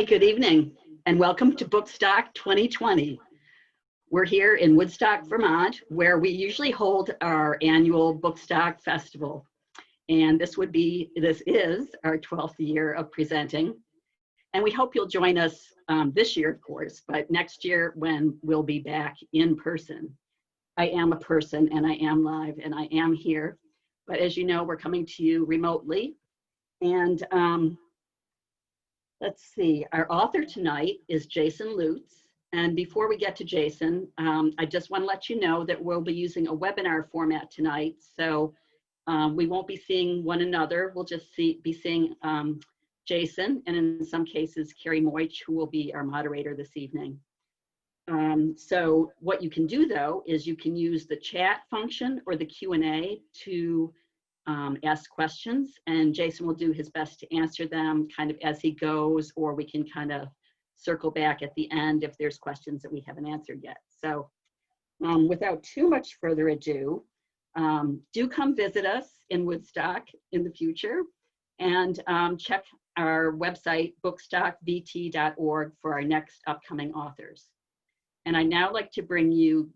Hi, good evening, and welcome to Bookstock 2020. We're here in Woodstock, Vermont, where we usually hold our annual Bookstock Festival. And this is our 12th year of presenting. And we hope you'll join us this year, of course, but next year when we'll be back in person. I am a person and I am live and I am here. But as you know, we're coming to you remotely. And let's see, our author tonight is Jason Lutes. And before we get to Jason, I just want to let you know that we'll be using a webinar format tonight. So we won't be seeing one another. We'll just be seeing Jason, and in some cases, Carrie Moich, who will be our moderator this evening. So what you can do, though, is you can use the chat function or the Q&A to ask questions, and Jason will do his best to answer them kind of as he goes, or we can kind of circle back at the end if there's questions that we haven't answered yet. So without too much further ado, do come visit us in Woodstock in the future, and check our website, bookstockvt.org, for our next upcoming authors. And I now like to bring you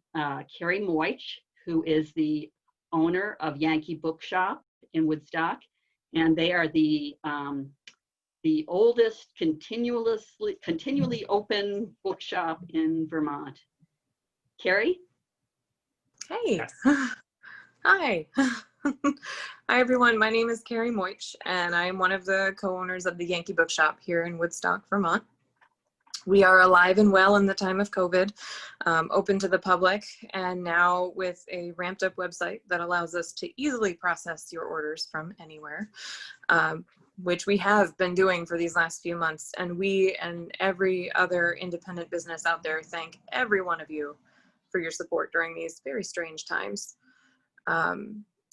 Carrie Moich, who is the owner of Yankee Bookshop in Woodstock, and they are the oldest continually open bookshop in Vermont. Carrie? Hey. Yes. Hi. Hi, everyone. My name is Carrie Moich, and I am one of the co-owners of the Yankee Bookshop here in Woodstock, Vermont. We are alive and well in the time of COVID, open to the public, and now with a ramped up website that allows us to easily process your orders from anywhere, which we have been doing for these last few months. And we and every other independent business out there thank every one of you for your support during these very strange times.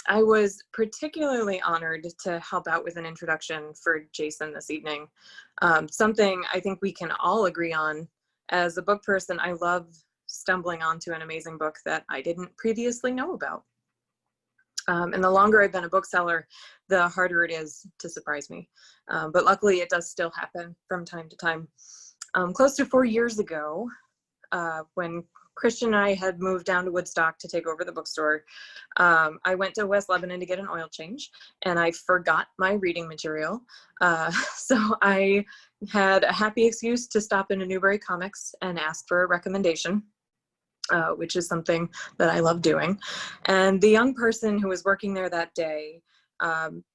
I was particularly honored to help out with an introduction for Jason this evening. Something I think we can all agree on. As a book person, I love stumbling onto an amazing book that I didn't previously know about. And the longer I've been a bookseller, the harder it is to surprise me. But luckily, it does still happen from time to time. Close to 4 years ago, when Christian and I had moved down to Woodstock to take over the bookstore, I went to West Lebanon to get an oil change, and I forgot my reading material. So I had a happy excuse to stop into Newbury Comics and ask for a recommendation, which is something that I love doing. And the young person who was working there that day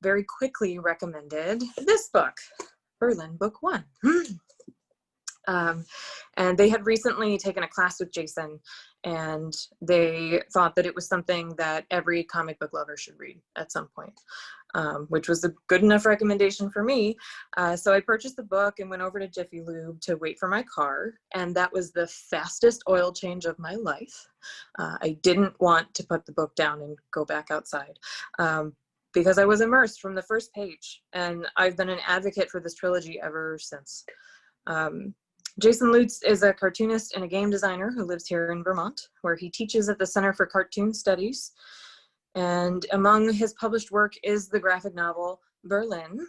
very quickly recommended this book, Berlin Book One. And they had recently taken a class with Jason, and they thought that it was something that every comic book lover should read at some point, which was a good enough recommendation for me. So I purchased the book and went over to Jiffy Lube to wait for my car, and that was the fastest oil change of my life. I didn't want to put the book down and go back outside. Because I was immersed from the first page, and I've been an advocate for this trilogy ever since. Jason Lutes is a cartoonist and a game designer who lives here in Vermont, where he teaches at the Center for Cartoon Studies. And among his published work is the graphic novel Berlin,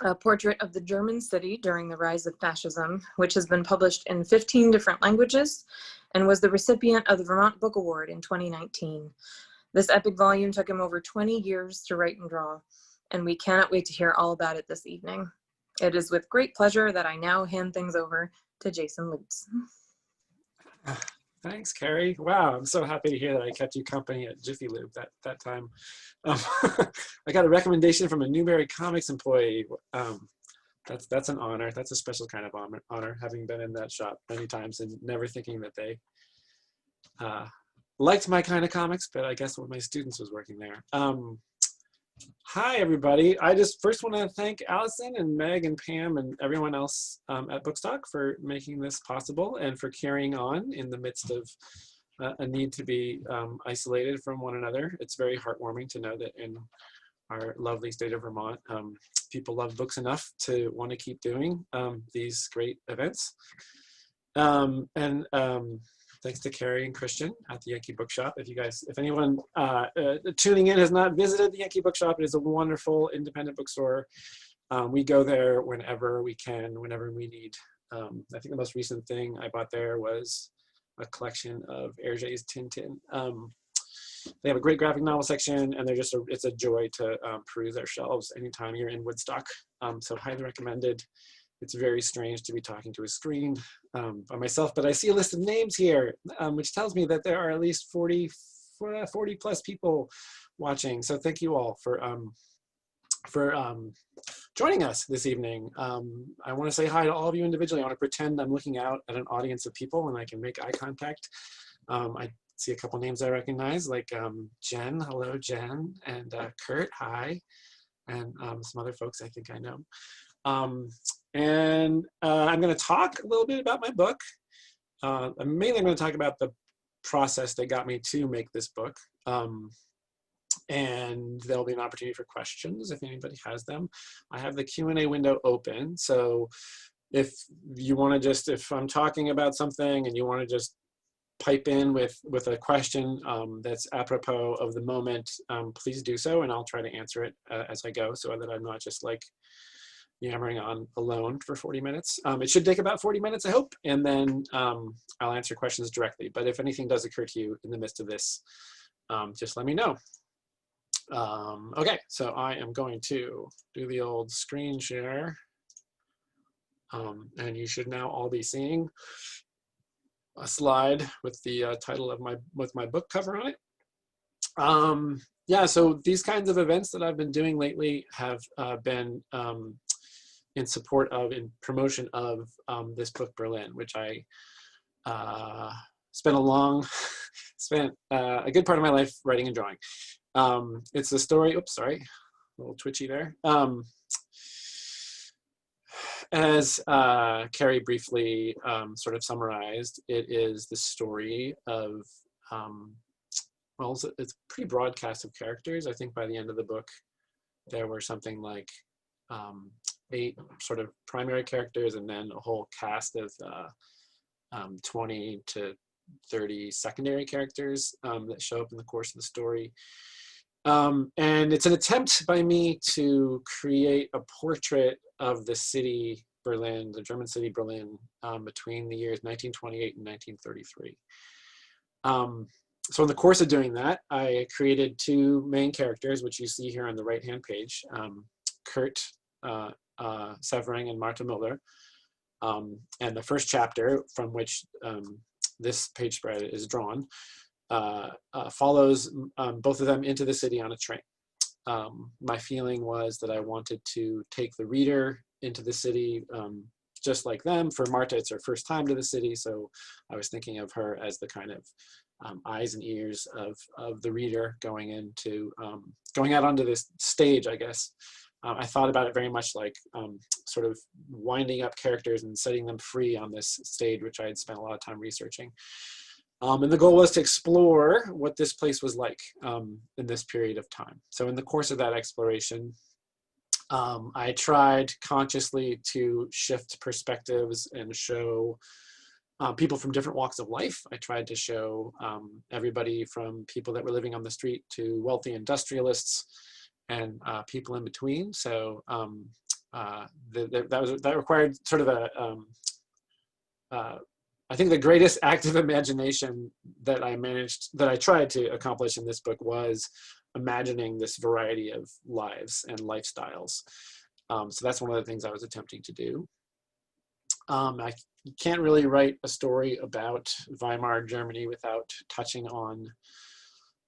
a portrait of the German city during the rise of fascism, which has been published in 15 different languages and was the recipient of the Vermont Book Award in 2019. This epic volume took him over 20 years to write and draw, and we cannot wait to hear all about it this evening. It is with great pleasure that I now hand things over to Jason Lutes. Thanks, Carrie. Wow, I'm so happy to hear that I kept you company at Jiffy Lube that time. I got a recommendation from a Newbury Comics employee. That's an honor. That's a special kind of honor, having been in that shop many times and never thinking that they liked my kind of comics, but I guess one of my students was working there. Hi, everybody. I just first want to thank Allison and Meg and Pam and everyone else at Bookstock for making this possible and for carrying on in the midst of a need to be isolated from one another. It's very heartwarming to know that in our lovely state of Vermont, people love books enough to want to keep doing these great events. Thanks to Carrie and Christian at the Yankee Bookshop. If anyone tuning in has not visited the Yankee Bookshop, it is a wonderful independent bookstore We go there whenever we can, whenever we need. I think the most recent thing I bought there was a collection of Hergé's Tintin. They have a great graphic novel section, and it's a joy to peruse their shelves anytime you're in Woodstock. So highly recommended. It's very strange to be talking to a screen by myself, but I see a list of names here, which tells me that there are at least 40 plus people watching. So thank you all for joining us this evening. I want to say hi to all of you individually. I want to pretend I'm looking out at an audience of people and I can make eye contact. I see a couple names I recognize, like Jen, hello Jen, and Kurt, hi, and some other folks I think I know. And I'm going to talk a little bit about my book. Mainly I'm going to talk about the process that got me to make this book. And there'll be an opportunity for questions if anybody has them. I have the Q&A window open. So if you want to if I'm talking about something and you want to just pipe in with a question that's apropos of the moment, please do so, and I'll try to answer it as I go, so that I'm not just like yammering on alone for 40 minutes. It should take about 40 minutes, I hope, and then I'll answer questions directly. But if anything does occur to you in the midst of this, just let me know. Okay, so I am going to do the old screen share, and you should now all be seeing a slide with the title of my book cover on it. Yeah, so these kinds of events that I've been doing lately have been in support of, in promotion of this book Berlin, which I spent a good part of my life writing and drawing. It's the story, oops, sorry, a little twitchy there. As Carrie briefly sort of summarized, it is the story of, well, it's a pretty broad cast of characters. I think by the end of the book, there were something like 8 sort of primary characters, and then a whole cast of 20 to 30 secondary characters that show up in the course of the story. And it's an attempt by me to create a portrait of the city Berlin, the German city Berlin, between the years 1928 and 1933. So in the course of doing that, I created 2 main characters, which you see here on the right-hand page, Kurt Severing and Martha Müller. And the first chapter, from which this page spread is drawn, follows both of them into the city on a train. My feeling was that I wanted to take the reader into the city just like them. For Marta, it's her first time to the city, so I was thinking of her as the kind of eyes and ears of the reader going out onto this stage, I guess. I thought about it very much like sort of winding up characters and setting them free on this stage, which I had spent a lot of time researching. And the goal was to explore what this place was like in this period of time. So in the course of that exploration, I tried consciously to shift perspectives and show people from different walks of life. I tried to show everybody from people that were living on the street to wealthy industrialists and people in between. So that required sort of I think the greatest act of imagination that I tried to accomplish in this book was imagining this variety of lives and lifestyles. So that's one of the things I was attempting to do. I can't really write a story about Weimar Germany without touching on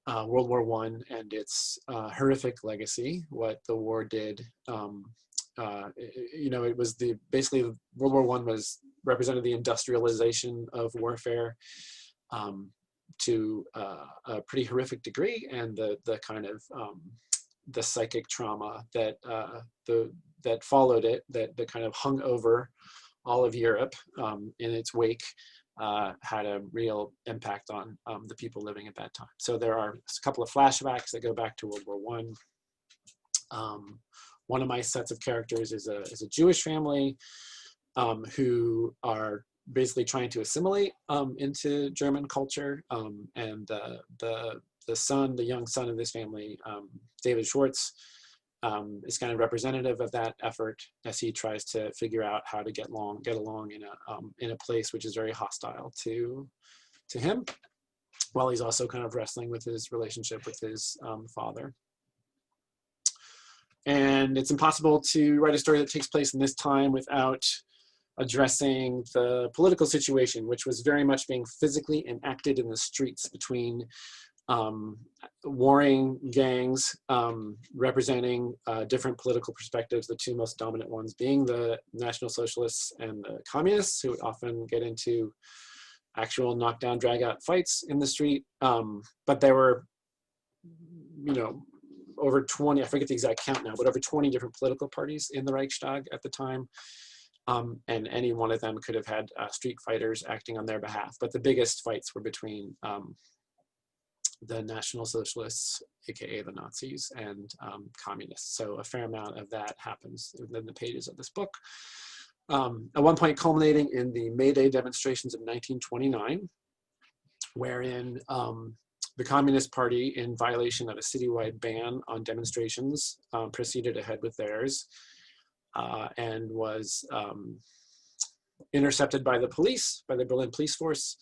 World War I and its horrific legacy, what the war did. It was basically World War I represented the industrialization of warfare to a pretty horrific degree, and the kind of the psychic trauma that that followed it, that kind of hung over all of Europe in its wake, had a real impact on the people living at that time. So there are a couple of flashbacks that go back to World War I. One of my sets of characters is a Jewish family who are basically trying to assimilate into German culture, and the young son of this family, David Schwartz, is kind of representative of that effort as he tries to figure out how to get along in a place which is very hostile to him, while he's also kind of wrestling with his relationship with his father. And it's impossible to write a story that takes place in this time without addressing the political situation, which was very much being physically enacted in the streets between warring gangs representing different political perspectives, the two most dominant ones being the National Socialists and the Communists, who would often get into actual knockdown, drag-out fights in the street. But there were, over 20, I forget the exact count now, but over 20 different political parties in the Reichstag at the time. And any one of them could have had street fighters acting on their behalf. But the biggest fights were between the National Socialists, aka the Nazis, and communists. So a fair amount of that happens within the pages of this book. At one point culminating in the May Day demonstrations of 1929, wherein the Communist Party, in violation of a citywide ban on demonstrations, proceeded ahead with theirs and was intercepted by the police, by the Berlin police force,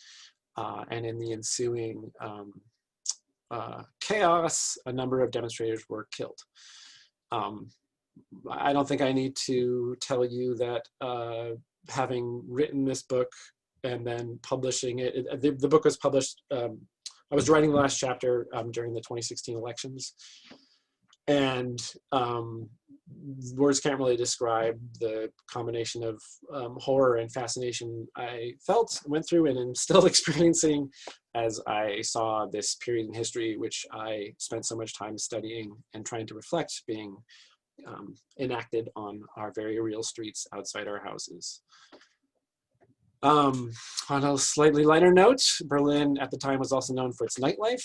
and in the ensuing chaos, a number of demonstrators were killed. I don't think I need to tell you that having written this book and then publishing it, the book was published, I was writing the last chapter during the 2016 elections, and words can't really describe the combination of horror and fascination I went through, and am still experiencing as I saw this period in history, which I spent so much time studying and trying to reflect, being enacted on our very real streets outside our houses. On a slightly lighter note, Berlin at the time was also known for its nightlife.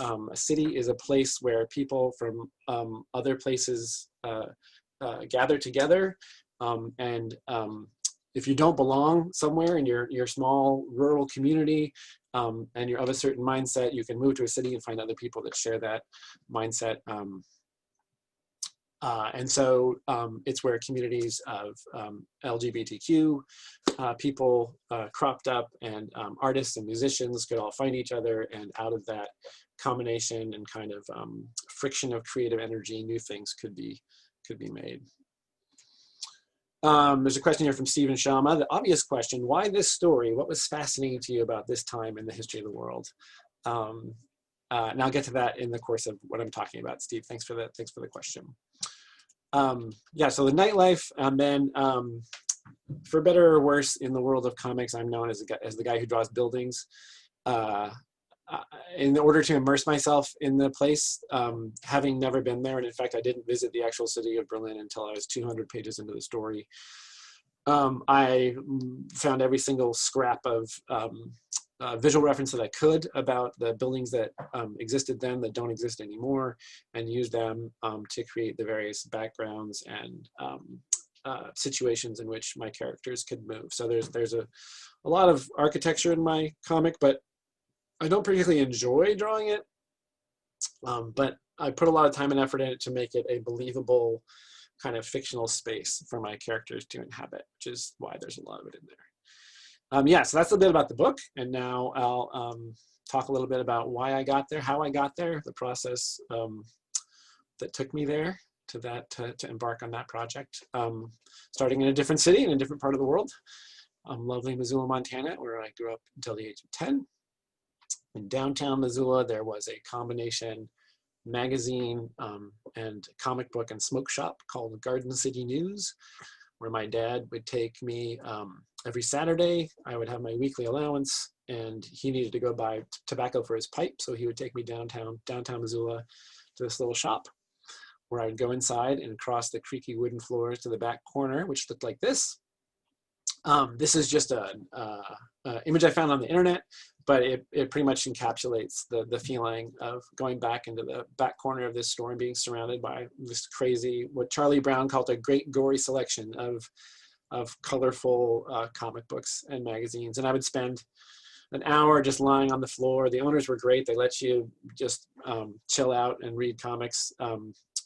A city is a place where people from other places gather together, and if you don't belong somewhere in your small rural community and you're of a certain mindset, you can move to a city and find other people that share that mindset. And so it's where communities of LGBTQ people cropped up, and artists and musicians could all find each other, and out of that combination and kind of friction of creative energy, new things could be made. There's a question here from Stephen Shama. The obvious question: why this story? What was fascinating to you about this time in the history of the world? And I'll get to that in the course of what I'm talking about. Steve, thanks for the question. Yeah, so the nightlife, and then for better or worse, in the world of comics, I'm known as the guy who draws buildings. In order to immerse myself in the place, having never been there, and in fact, I didn't visit the actual city of Berlin until I was 200 pages into the story. I found every single scrap of visual reference that I could about the buildings that existed then that don't exist anymore, and used them to create the various backgrounds and situations in which my characters could move. So there's a lot of architecture in my comic, but I don't particularly enjoy drawing it, but I put a lot of time and effort in it to make it a believable kind of fictional space for my characters to inhabit, which is why there's a lot of it in there. Yeah, so that's a bit about the book, and now I'll talk a little bit about why I got there, how I got there, the process that took me there to embark on that project. Starting in a different city, in a different part of the world, lovely Missoula, Montana, where I grew up until the age of 10. In downtown Missoula, there was a combination magazine and comic book and smoke shop called Garden City News, where my dad would take me every Saturday. I would have my weekly allowance, and he needed to go buy tobacco for his pipe, so he would take me downtown Missoula to this little shop, where I would go inside and cross the creaky wooden floors to the back corner, which looked like this. This is just an image I found on the internet, but it pretty much encapsulates the feeling of going back into the back corner of this store and being surrounded by this crazy, what Charlie Brown called a great gory selection of colorful comic books and magazines. And I would spend an hour just lying on the floor. The owners were great. They let you just chill out and read comics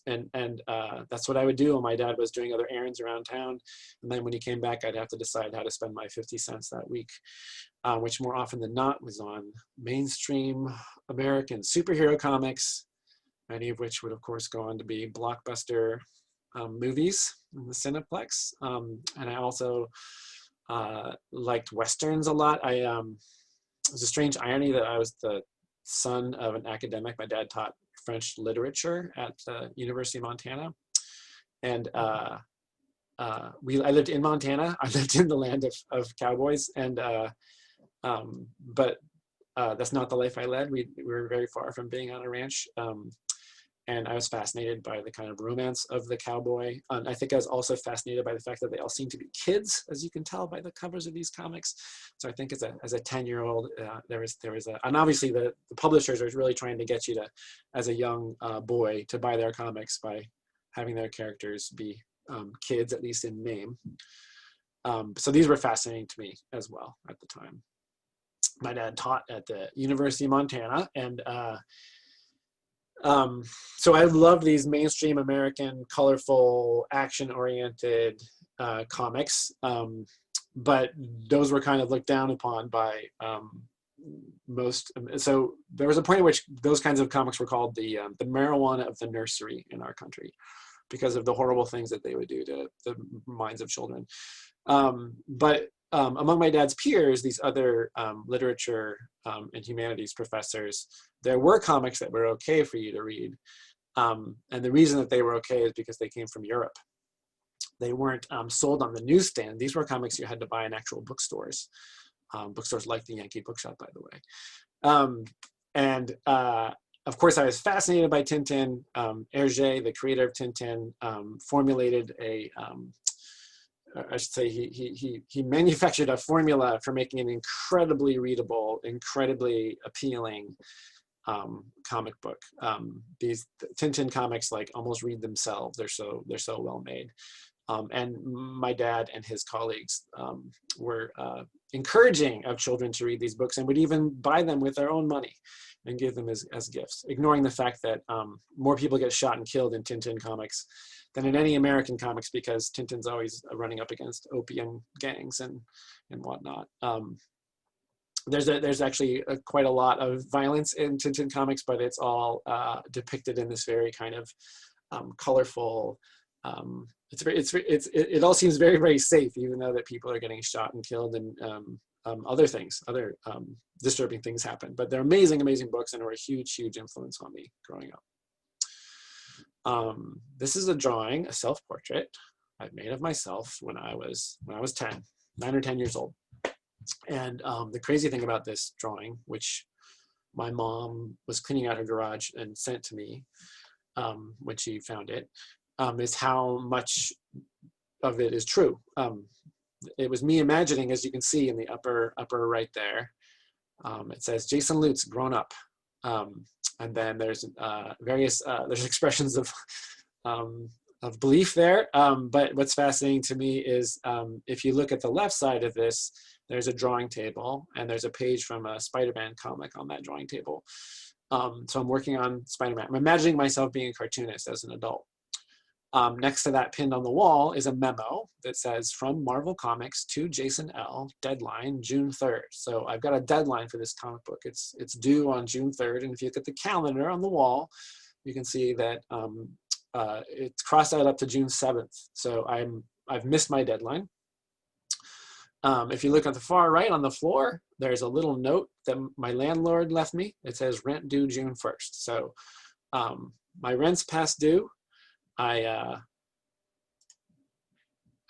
That's what I would do when my dad was doing other errands around town. And then when he came back, I'd have to decide how to spend my 50 cents that week, which more often than not was on mainstream American superhero comics, many of which would of course go on to be blockbuster movies in the Cineplex. And I also liked Westerns a lot. It was a strange irony that I was the son of an academic. My dad taught French literature at the University of Montana. And I lived in Montana. I lived in the land of cowboys. And but that's not the life I led. We were very far from being on a ranch. And I was fascinated by the kind of romance of the cowboy. I think I was also fascinated by the fact that they all seem to be kids, as you can tell by the covers of these comics. So I think as a 10-year-old, there was and obviously the publishers are really trying to get you to, as a young boy, to buy their comics by having their characters be kids, at least in name. So these were fascinating to me as well at the time. My dad taught at the University of Montana, and so I love these mainstream American, colorful, action-oriented comics, but those were kind of looked down upon by most. So there was a point at which those kinds of comics were called the marijuana of the nursery in our country, because of the horrible things that they would do to the minds of children. But among my dad's peers, these other literature and humanities professors, there were comics that were okay for you to read. And the reason that they were okay is because they came from Europe. They weren't sold on the newsstand. These were comics you had to buy in actual bookstores. Bookstores like the Yankee Bookshop, by the way. Of course, I was fascinated by Tintin. Hergé, the creator of Tintin, formulated I should say he manufactured a formula for making an incredibly readable, incredibly appealing comic book. These Tintin comics almost read themselves. They're so well made. And my dad and his colleagues were encouraging of children to read these books, and would even buy them with their own money and give them as gifts, ignoring the fact that more people get shot and killed in Tintin comics than in any American comics, because Tintin's always running up against opium gangs and whatnot. There's actually quite a lot of violence in Tintin comics, but it's all depicted in this very kind of colorful. It all seems very, very safe, even though that people are getting shot and killed, and other disturbing things happen. But they're amazing, amazing books, and were a huge, huge influence on me growing up. This is a drawing, a self-portrait I've made of myself when I was 9 or 10 years old. And the crazy thing about this drawing, which my mom was cleaning out her garage and sent to me when she found it, is how much of it is true. It was me imagining, as you can see in the upper right there, it says Jason Lutes, grown up. And then there's there's expressions of belief there. But what's fascinating to me is if you look at the left side of this, there's a drawing table, and there's a page from a Spider-Man comic on that drawing table. So I'm working on Spider-Man. I'm imagining myself being a cartoonist as an adult. Next to that, pinned on the wall, is a memo that says, from Marvel Comics to Jason L., deadline June 3rd. So I've got a deadline for this comic book. It's due on June 3rd. And if you look at the calendar on the wall, you can see that it's crossed out up to June 7th. So I've missed my deadline. If you look at the far right on the floor, there's a little note that my landlord left me. It says rent due June 1st. So my rent's past due. I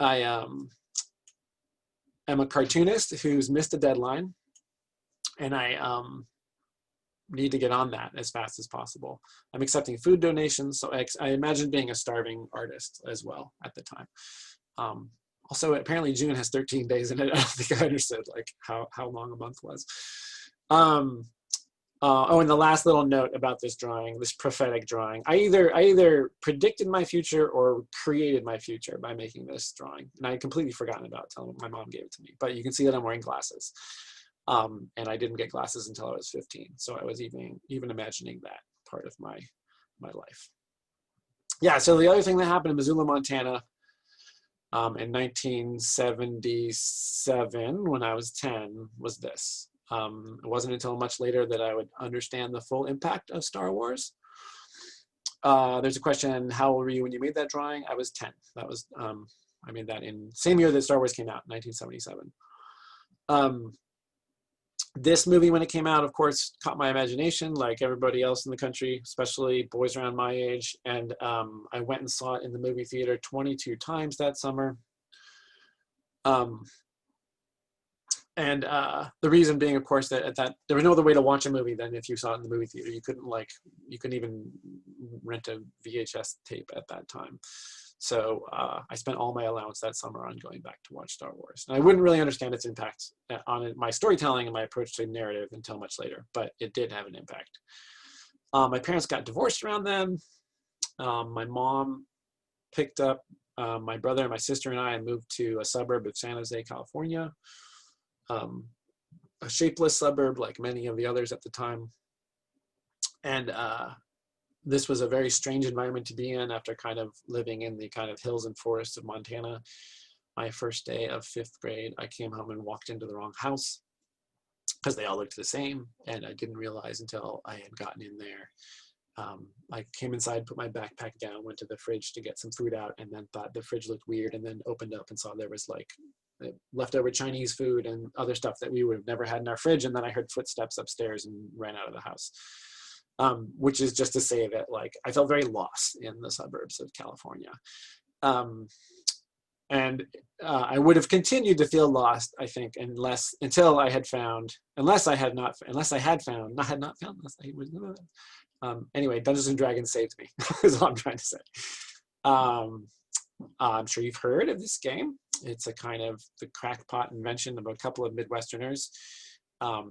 am a cartoonist who's missed a deadline, and I need to get on that as fast as possible. I'm accepting food donations, so I imagine being a starving artist as well at the time. Also, apparently June has 13 days in it. I don't think I understood how long a month was. And the last little note about this drawing, this prophetic drawing, I either predicted my future or created my future by making this drawing. And I had completely forgotten about it until my mom gave it to me. But you can see that I'm wearing glasses. And I didn't get glasses until I was 15. So I was even imagining that part of my life. yeah, so the other thing that happened in Missoula, Montana, in 1977, when I was 10, was this. It wasn't until much later that I would understand the full impact of Star Wars. There's a question, how old were you when you made that drawing? I was 10. That was, I made that in same year that Star Wars came out, 1977. This movie, when it came out, of course, caught my imagination, like everybody else in the country, especially boys around my age. And I went and saw it in the movie theater 22 times that summer. And the reason being, of course, that there was no other way to watch a movie than if you saw it in the movie theater. You couldn't even rent a VHS tape at that time. So I spent all my allowance that summer on going back to watch Star Wars. And I wouldn't really understand its impact on my storytelling and my approach to narrative until much later, but it did have an impact. My parents got divorced around then. My mom picked up my brother and my sister and I and moved to a suburb of San Jose, California. A shapeless suburb like many of the others at the time. And this was a very strange environment to be in after kind of living in the kind of hills and forests of Montana. My first day of 5th grade, I came home and walked into the wrong house because they all looked the same. And I didn't realize until I had gotten in there. I came inside, put my backpack down, went to the fridge to get some food out, and then thought the fridge looked weird, and then opened up and saw there was like leftover Chinese food and other stuff that we would have never had in our fridge. And then I heard footsteps upstairs and ran out of the house. Which is just to say that like I felt very lost in the suburbs of California. And I would have continued to feel lost, I think, unless I had found, anyway, Dungeons and Dragons saved me, is all I'm trying to say. I'm sure you've heard of this game. It's a kind of the crackpot invention of a couple of Midwesterners.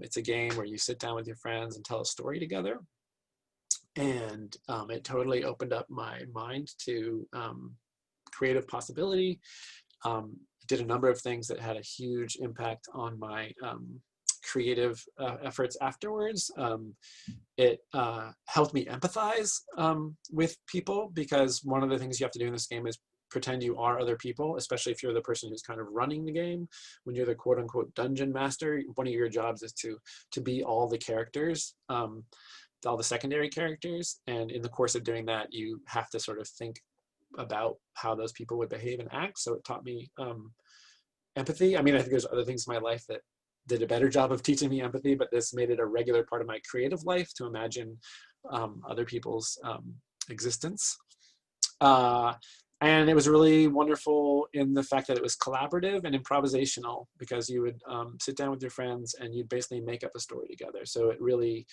It's a game where you sit down with your friends and tell a story together. And it totally opened up my mind to creative possibility. Did a number of things that had a huge impact on my creative efforts afterwards. It helped me empathize with people, because one of the things you have to do in this game is pretend you are other people, especially if you're the person who's kind of running the game. When you're the quote unquote dungeon master, one of your jobs is to be all the characters, all the secondary characters. And in the course of doing that, you have to sort of think about how those people would behave and act. So it taught me empathy. I mean, I think there's other things in my life that did a better job of teaching me empathy, but this made it a regular part of my creative life to imagine other people's existence. And it was really wonderful in the fact that it was collaborative and improvisational, because you would sit down with your friends and you'd basically make up a story together. So it really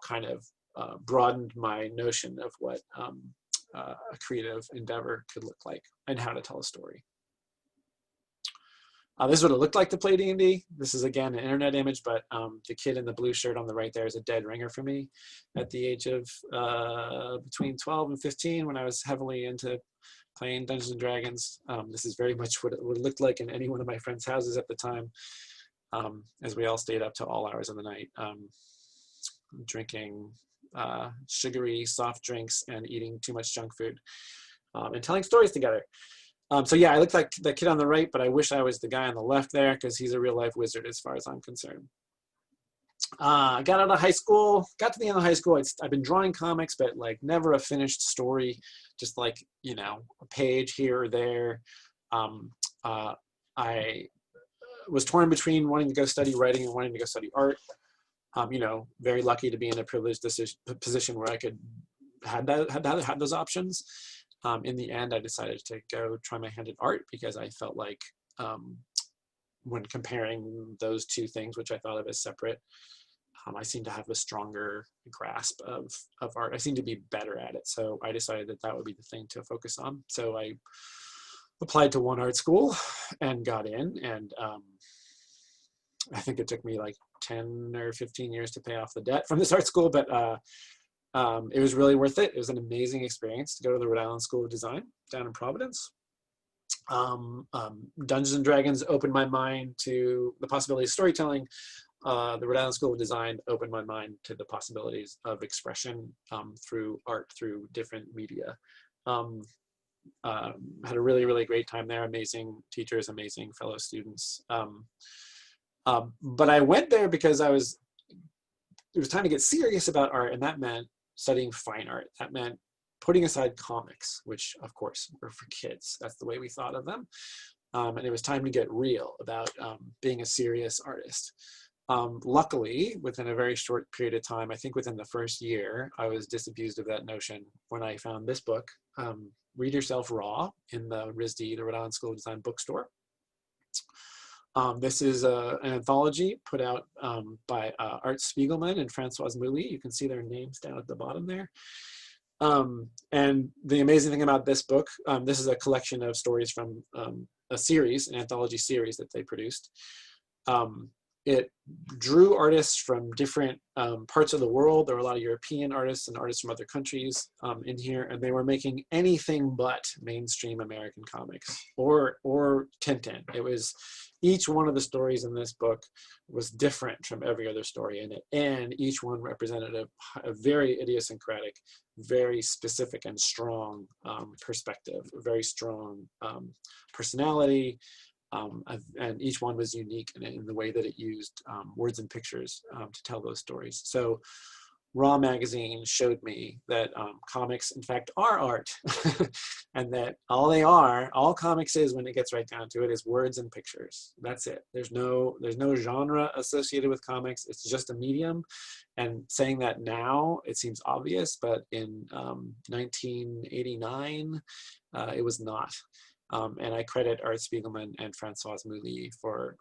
kind of broadened my notion of what a creative endeavor could look like and how to tell a story. This is what it looked like to play D&D. This is, again, an internet image, but the kid in the blue shirt on the right there is a dead ringer for me at the age of between 12 and 15, when I was heavily into playing Dungeons and Dragons. This is very much what it looked like in any one of my friends' houses at the time, as we all stayed up to all hours of the night, drinking sugary soft drinks and eating too much junk food, and telling stories together. So yeah, I look like the kid on the right, but I wish I was the guy on the left there, because he's a real life wizard as far as I'm concerned. I got out of high school, got to the end of high school. I've been drawing comics, but like never a finished story, just like, you know, a page here or there. I was torn between wanting to go study writing and wanting to go study art. You know, very lucky to be in a privileged position where I could had those options. In the end, I decided to go try my hand at art, because I felt like when comparing those two things, which I thought of as separate, I seem to have a stronger grasp of art. I seem to be better at it. So I decided that would be the thing to focus on. So I applied to one art school and got in. And I think it took me like 10 or 15 years to pay off the debt from this art school, but it was really worth it. It was an amazing experience to go to the Rhode Island School of Design down in Providence. Dungeons and Dragons opened my mind to the possibility of storytelling. The Rhode Island School of Design opened my mind to the possibilities of expression through art, through different media. Had a really, really great time there. Amazing teachers, amazing fellow students. But I went there because it was time to get serious about art, and that meant studying fine art. That meant putting aside comics, which of course were for kids. That's the way we thought of them. And it was time to get real about being a serious artist. Luckily, within a very short period of time, I think within the first year, I was disabused of that notion when I found this book, Read Yourself Raw, in the RISD, the Rhode Island School of Design bookstore. This is an anthology put out by Art Spiegelman and Françoise Mouly. You can see their names down at the bottom there. And the amazing thing about this book, this is a collection of stories from a series, an anthology series that they produced. It drew artists from different parts of the world. There were a lot of European artists and artists from other countries in here, and they were making anything but mainstream American comics or Tintin. It was, each one of the stories in this book was different from every other story in it, and each one represented a very idiosyncratic, very specific and strong perspective, a very strong personality. And each one was unique in the way that it used words and pictures to tell those stories. So Raw magazine showed me that comics, in fact, are art, and that all comics is, when it gets right down to it, is words and pictures. That's it. There's no genre associated with comics. It's just a medium. And saying that now, it seems obvious, but in 1989, it was not. And I credit Art Spiegelman and Françoise Mouly for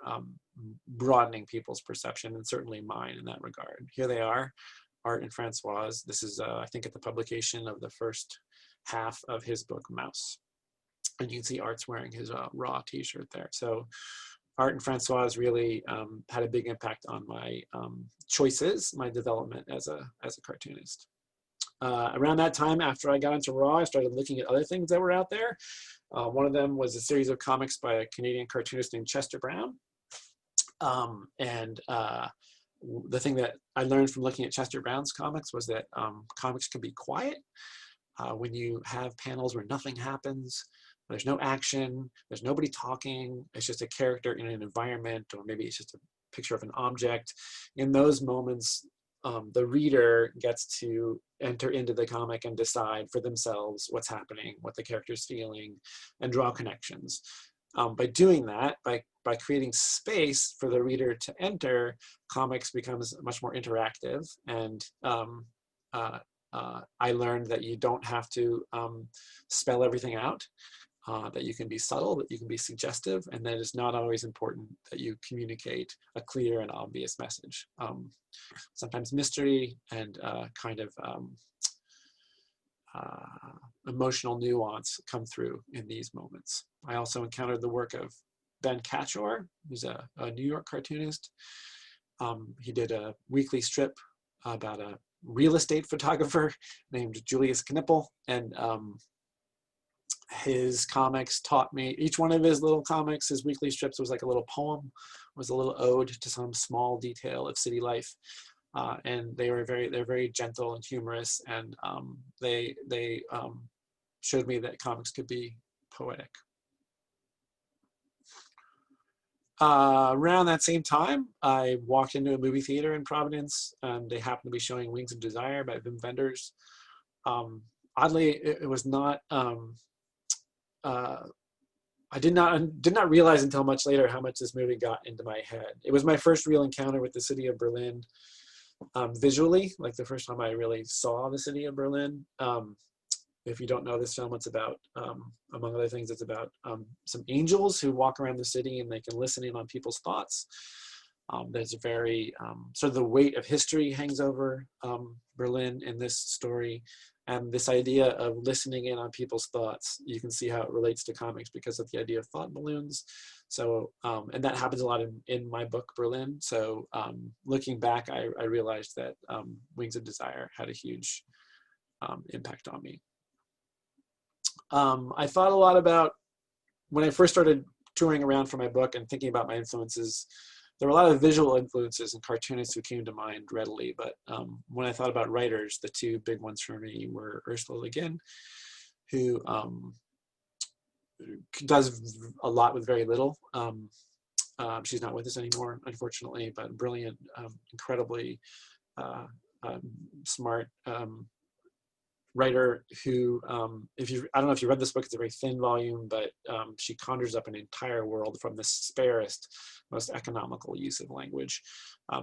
broadening people's perception, and certainly mine in that regard. Here they are, Art and Françoise. This is, I think, at the publication of the first half of his book, Mouse. And you can see Art's wearing his Raw t-shirt there. So Art and Françoise really had a big impact on my choices, my development as a cartoonist. Around that time, after I got into Raw, I started looking at other things that were out there. One of them was a series of comics by a Canadian cartoonist named Chester Brown. The thing that I learned from looking at Chester Brown's comics was that comics can be quiet. When you have panels where nothing happens, there's no action, there's nobody talking, it's just a character in an environment, or maybe it's just a picture of an object. In those moments, the reader gets to enter into the comic and decide for themselves what's happening, what the character's feeling, and draw connections. By doing that, by creating space for the reader to enter, comics becomes much more interactive. And I learned that you don't have to spell everything out, that you can be subtle, that you can be suggestive, and that it's not always important that you communicate a clear and obvious message. Sometimes mystery and kind of emotional nuance come through in these moments. I also encountered the work of Ben Catchor, who's a New York cartoonist. He did a weekly strip about a real estate photographer named Julius Knippel, and his comics taught me, each one of his little comics, his weekly strips, was like a little poem, was a little ode to some small detail of city life. And they're very gentle and humorous, and they showed me that comics could be poetic. Around that same time, I walked into a movie theater in Providence, and they happened to be showing Wings of Desire by Wim Wenders. Oddly, it was not. I did not realize until much later how much this movie got into my head. It was my first real encounter with the city of Berlin, visually, like the first time I really saw the city of Berlin. If you don't know this film, it's about, among other things, it's about some angels who walk around the city and they can listen in on people's thoughts. There's a very, sort of the weight of history hangs over Berlin in this story. And this idea of listening in on people's thoughts, you can see how it relates to comics because of the idea of thought balloons. So, and that happens a lot in my book, Berlin. So looking back, I realized that Wings of Desire had a huge impact on me. I thought a lot about, when I first started touring around for my book and thinking about my influences, there were a lot of visual influences and cartoonists who came to mind readily, but when I thought about writers, the two big ones for me were Ursula Le Guin who does a lot with very little. She's not with us anymore, unfortunately, but brilliant, incredibly smart writer who, I don't know if you read this book, it's a very thin volume, but she conjures up an entire world from the sparest, most economical use of language.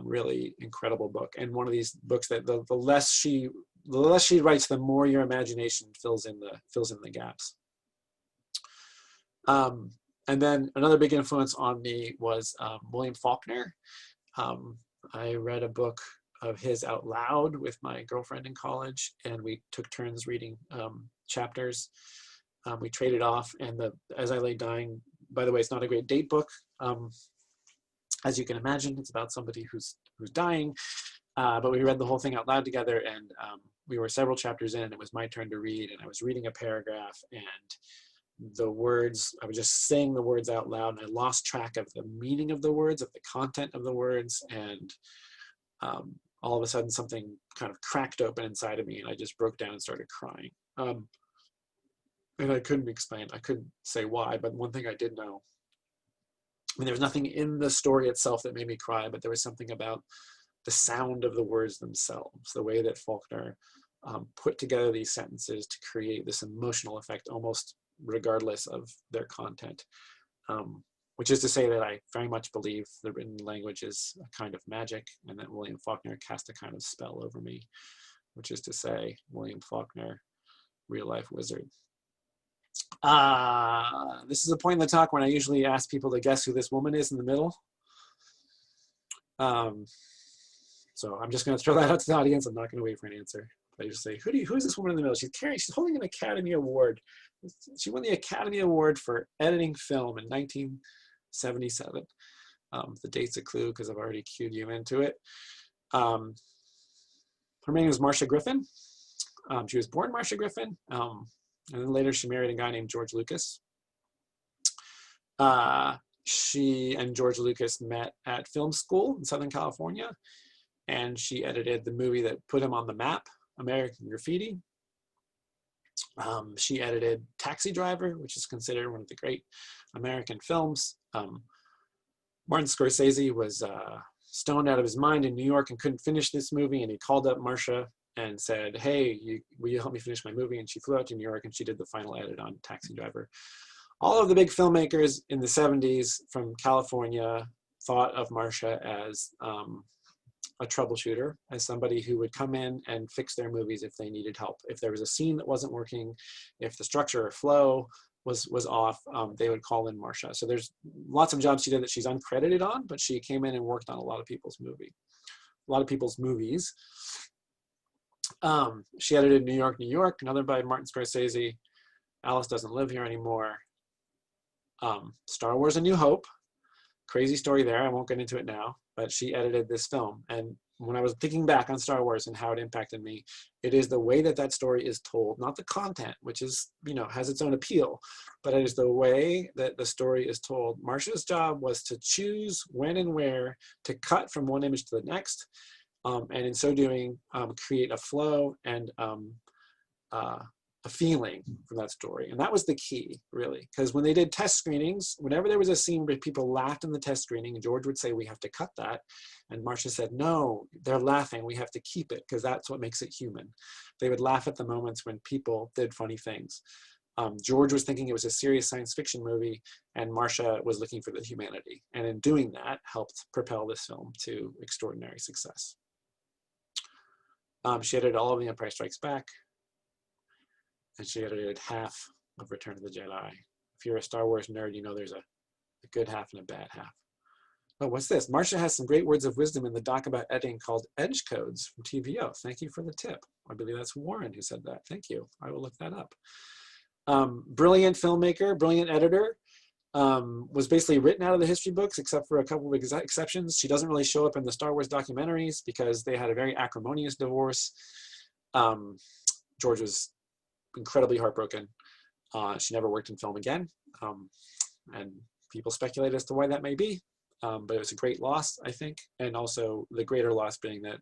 Really incredible book. And one of these books that the less she writes, the more your imagination fills in the gaps. And then another big influence on me was William Faulker. I read a book of his out loud with my girlfriend in college, and we took turns reading chapters. We traded off, and As I Lay Dying, by the way, it's not a great date book. As you can imagine, it's about somebody who's dying, but we read the whole thing out loud together, and we were several chapters in, and it was my turn to read, and I was reading a paragraph, and the words, I was just saying the words out loud, and I lost track of the meaning of the words, of the content of the words, and all of a sudden something kind of cracked open inside of me, and I just broke down and started crying. And I couldn't explain, I couldn't say why, but one thing I did know, I mean, there was nothing in the story itself that made me cry, but there was something about the sound of the words themselves, the way that Faulkner put together these sentences to create this emotional effect, almost regardless of their content. Which is to say that I very much believe the written language is a kind of magic, and that William Faulkner cast a kind of spell over me, which is to say, William Faulkner, real life wizard. This is a point in the talk when I usually ask people to guess who this woman is in the middle. So I'm just going to throw that out to the audience. I'm not going to wait for an answer. I just say, who is this woman in the middle? She's holding an Academy Award. She won the Academy Award for editing film in 1977. The date's a clue because I've already cued you into it. Her name is Marcia Griffin. She was born Marcia Griffin, and then later she married a guy named George Lucas. She and George Lucas met at film school in Southern California, and she edited the movie that put him on the map, American Graffiti. She edited Taxi Driver, which is considered one of the great American films. Martin Scorsese was stoned out of his mind in New York and couldn't finish this movie, and he called up Marcia and said, hey, will you help me finish my movie? And she flew out to New York, and she did the final edit on Taxi Driver. All of the big filmmakers in the 70s from California thought of Marcia as a troubleshooter, as somebody who would come in and fix their movies if they needed help. If there was a scene that wasn't working, if the structure or flow was off, they would call in Marcia. So there's lots of jobs she did that she's uncredited on, but she came in and worked on a lot of people's movies. She edited New York, New York, another by Martin Scorsese. Alice Doesn't Live Here Anymore. Star Wars: A New Hope. Crazy story there, I won't get into it now, but she edited this film. And when I was thinking back on Star Wars and how it impacted me, it is the way that that story is told, not the content, which is, has its own appeal, but it is the way that the story is told. Marcia's job was to choose when and where to cut from one image to the next, and in so doing, create a flow and a feeling from that story. And that was the key, really, because when they did test screenings, whenever there was a scene where people laughed in the test screening, George would say, we have to cut that. And Marcia said, no, they're laughing, we have to keep it, because that's what makes it human. They would laugh at the moments when people did funny things. George was thinking it was a serious science fiction movie, and Marcia was looking for the humanity. And in doing that, helped propel this film to extraordinary success. She edited all of The Empire Strikes Back, and she edited half of Return of the Jedi. If you're a Star Wars nerd, you know there's a good half and a bad half. Oh, what's this? Marcia has some great words of wisdom in the doc about editing called Edge Codes from TVO. Thank you for the tip. I believe that's Warren who said that. Thank you. I will look that up. Brilliant filmmaker, brilliant editor. Was basically written out of the history books, except for a couple of exceptions. She doesn't really show up in the Star Wars documentaries because they had a very acrimonious divorce. George was incredibly heartbroken. She never worked in film again, and people speculate as to why that may be, but it was a great loss, I think, and also the greater loss being that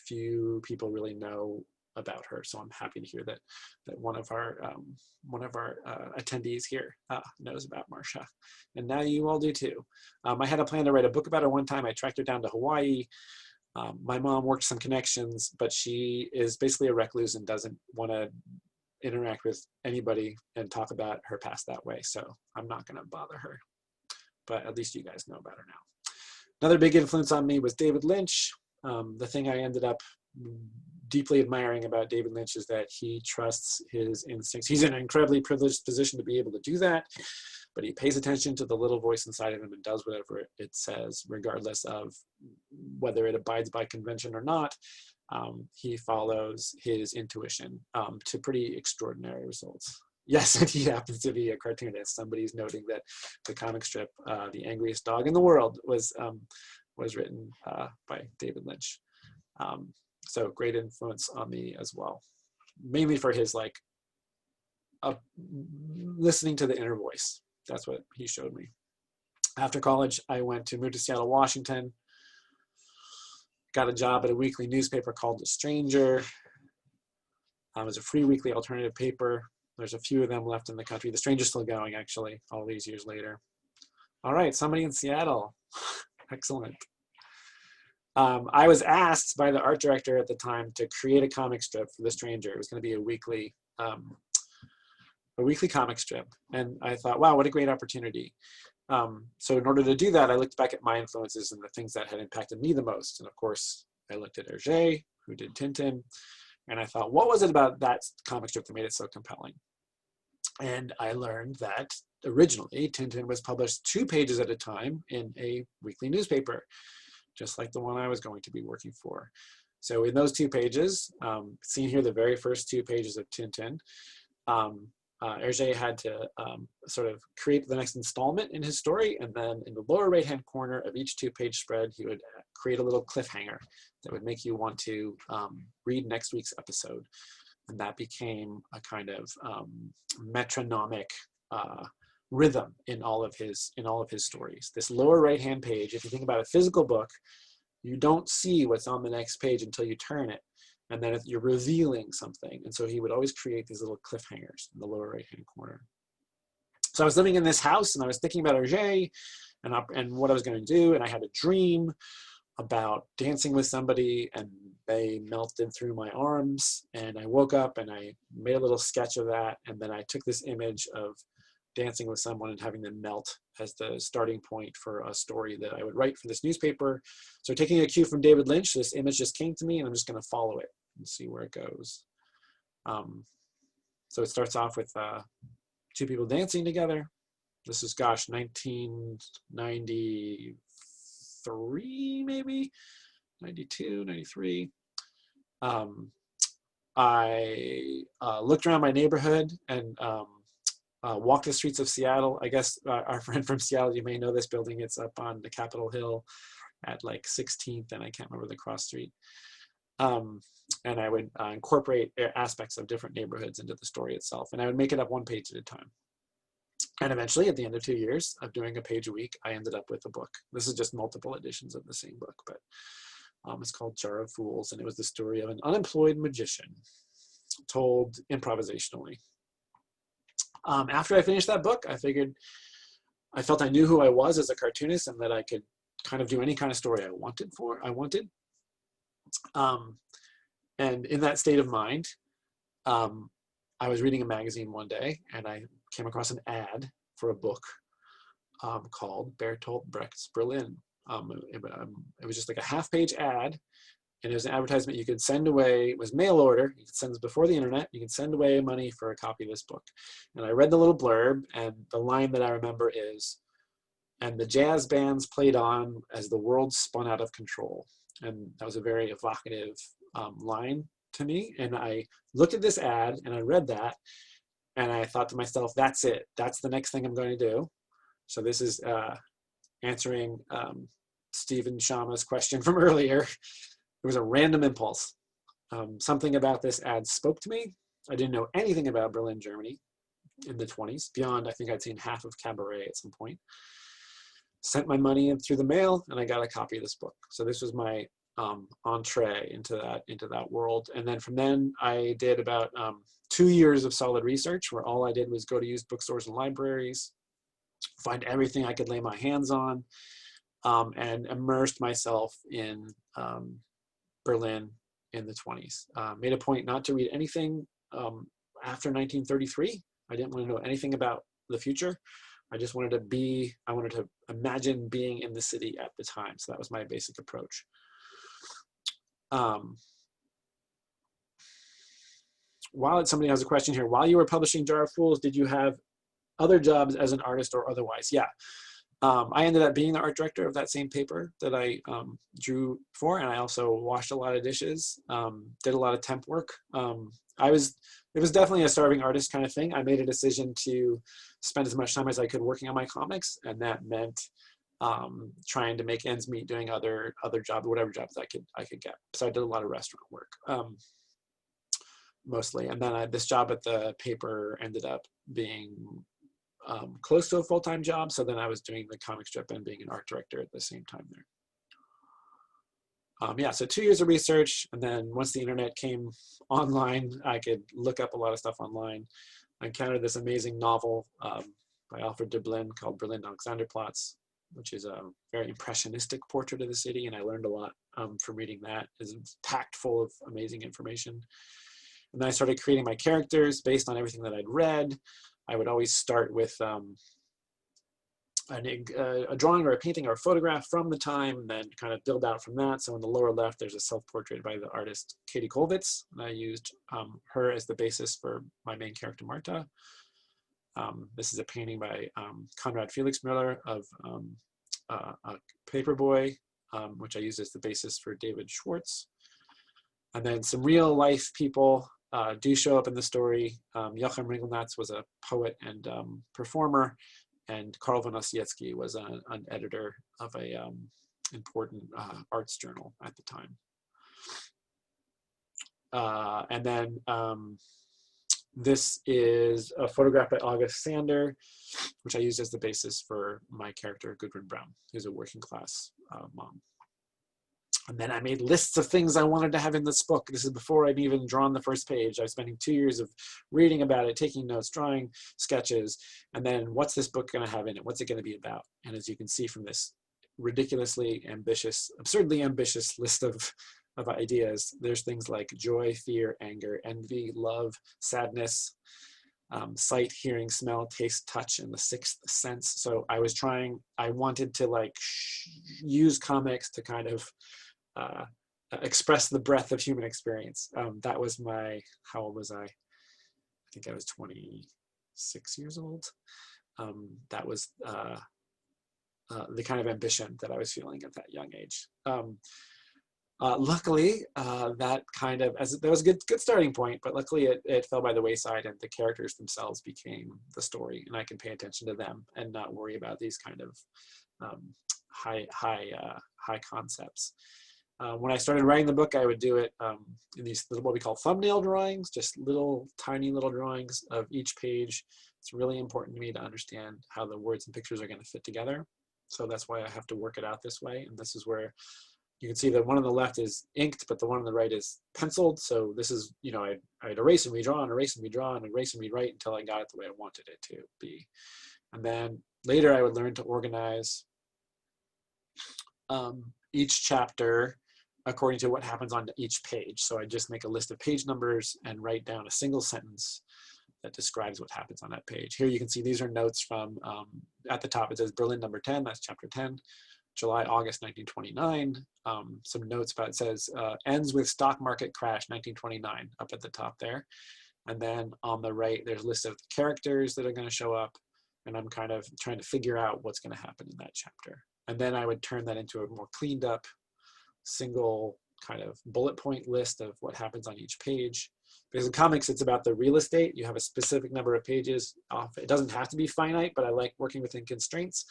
few people really know about her. So I'm happy to hear that one of our attendees here knows about Marcia, and now you all do too. I had a plan to write a book about her one time. I tracked her down to Hawaii. My mom worked some connections, but she is basically a recluse and doesn't want to interact with anybody and talk about her past that way. So I'm not going to bother her, but at least you guys know about her now. Another big influence on me was David Lynch. The thing I ended up deeply admiring about David Lynch is that he trusts his instincts. He's in an incredibly privileged position to be able to do that, but he pays attention to the little voice inside of him and does whatever it says, regardless of whether it abides by convention or not. He follows his intuition to pretty extraordinary results. Yes, and he happens to be a cartoonist. Somebody's noting that the comic strip, The Angriest Dog in the World, was written by David Lynch. So great influence on me as well, mainly for his listening to the inner voice. That's what he showed me. After college, I moved to Seattle, Washington, got a job at a weekly newspaper called The Stranger. It was a free weekly alternative paper. There's a few of them left in the country. The Stranger's still going, actually, all these years later. All right, somebody in Seattle. Excellent. I was asked by the art director at the time to create a comic strip for The Stranger. It was going to be a weekly comic strip. And I thought, wow, what a great opportunity. So in order to do that, I looked back at my influences and the things that had impacted me the most. And of course, I looked at Hergé, who did Tintin. And I thought, what was it about that comic strip that made it so compelling? And I learned that originally Tintin was published 2 pages at a time in a weekly newspaper, just like the one I was going to be working for. So in those 2 pages, seen here the very first 2 pages of Tintin, Hergé had to sort of create the next installment in his story, and then in the lower right-hand corner of each 2-page spread, he would create a little cliffhanger that would make you want to read next week's episode. And that became a kind of metronomic rhythm in all of his stories. This lower right-hand page, if you think about a physical book, you don't see what's on the next page until you turn it, and then you're revealing something. And so he would always create these little cliffhangers in the lower right-hand corner. So I was living in this house, and I was thinking about Hergé and what I was going to do, and I had a dream about dancing with somebody, and they melted through my arms, and I woke up and I made a little sketch of that, and then I took this image of dancing with someone and having them melt as the starting point for a story that I would write for this newspaper. So taking a cue from David Lynch, this image just came to me, and I'm just going to follow it and see where it goes. So it starts off with 2 people dancing together. This is, gosh, 1993, maybe 92, 93. I looked around my neighborhood and walked the streets of Seattle. I guess our friend from Seattle, you may know this building. It's up on the Capitol Hill at like 16th, and I can't remember the cross street. And I would incorporate aspects of different neighborhoods into the story itself, and I would make it up 1 page at a time. And eventually, at the end of 2 years of doing a page a week, I ended up with a book. This is just multiple editions of the same book, but it's called Jar of Fools, and it was the story of an unemployed magician told improvisationally. After I finished that book, I felt I knew who I was as a cartoonist, and that I could kind of do any kind of story I wanted. And in that state of mind, I was reading a magazine one day, and I came across an ad for a book called Bertolt Brecht's Berlin. It was just like a half-page ad, and it was an advertisement you could send away. It was mail order. You could send this before the internet. You could send away money for a copy of this book. And I read the little blurb, and the line that I remember is, "And the jazz bands played on as the world spun out of control." And that was a very evocative line to me. And I looked at this ad, and I read that, and I thought to myself, that's it. That's the next thing I'm going to do. So this is answering Stephen Shama's question from earlier. It was a random impulse. Something about this ad spoke to me. I didn't know anything about Berlin, Germany in the 20s, beyond I think I'd seen half of Cabaret at some point. Sent my money in through the mail, and I got a copy of this book. So this was my entree into that world. And then from then I did about 2 years of solid research where all I did was go to used bookstores and libraries, find everything I could lay my hands on, and immersed myself in Berlin in the 20s. Made a point not to read anything after 1933. I didn't want to know anything about the future. I just wanted to imagine being in the city at the time. So that was my basic approach. While somebody has a question here, while you were publishing Jar of Fools, did you have other jobs as an artist or otherwise? Yeah. I ended up being the art director of that same paper that I drew for, and I also washed a lot of dishes, did a lot of temp work. It was definitely a starving artist kind of thing. I made a decision to spend as much time as I could working on my comics, and that meant trying to make ends meet doing other jobs, whatever jobs I could get. So I did a lot of restaurant work, mostly. And then this job at the paper ended up being close to a full-time job. So then I was doing the comic strip and being an art director at the same time there. Yeah, so 2 years of research. And then once the internet came online, I could look up a lot of stuff online. I encountered this amazing novel by Alfred Dublin called Berlin Alexanderplatz, which is a very impressionistic portrait of the city. And I learned a lot from reading that. It's packed full of amazing information. And then I started creating my characters based on everything that I'd read. I would always start with a drawing or a painting or a photograph from the time, and then kind of build out from that. So in the lower left, there's a self-portrait by the artist Katie Kollwitz, and I used her as the basis for my main character, Marta. This is a painting by Konrad Felix Müller of a paperboy, which I used as the basis for David Schwartz. And then some real life people do show up in the story. Joachim Ringelnatz was a poet and performer, and Karl von Ossietzky was an editor of a important arts journal at the time. And then this is a photograph by August Sander, which I used as the basis for my character, Gudrun Braun, who's a working class mom. And then I made lists of things I wanted to have in this book. This is before I'd even drawn the first page. I was spending 2 years of reading about it, taking notes, drawing sketches, and then what's this book going to have in it? What's it going to be about? And as you can see from this ridiculously ambitious, absurdly ambitious list of ideas, there's things like joy, fear, anger, envy, love, sadness, sight, hearing, smell, taste, touch, and the sixth sense. So I wanted to use comics to kind of express the breadth of human experience. That was how old was I? I think I was 26 years old. That was the kind of ambition that I was feeling at that young age. Luckily, that was a good starting point, but luckily it fell by the wayside, and the characters themselves became the story, and I can pay attention to them and not worry about these kind of high concepts. When I started writing the book, I would do it in these what we call thumbnail drawings, just tiny little drawings of each page. It's really important to me to understand how the words and pictures are going to fit together. So that's why I have to work it out this way. And this is where you can see that one on the left is inked, but the one on the right is penciled. So this is, I'd erase and redraw and erase and redraw and erase and rewrite until I got it the way I wanted it to be. And then later I would learn to organize each chapter according to what happens on each page. So I just make a list of page numbers and write down a single sentence that describes what happens on that page. Here you can see these are notes from, at the top it says Berlin number 10, that's chapter 10, July, August 1929. Some notes about it says ends with stock market crash 1929 up at the top there. And then on the right, there's a list of the characters that are going to show up. And I'm kind of trying to figure out what's going to happen in that chapter. And then I would turn that into a more cleaned up single kind of bullet point list of what happens on each page. Because in comics, it's about the real estate. You have a specific number of pages off. It doesn't have to be finite, but I like working within constraints.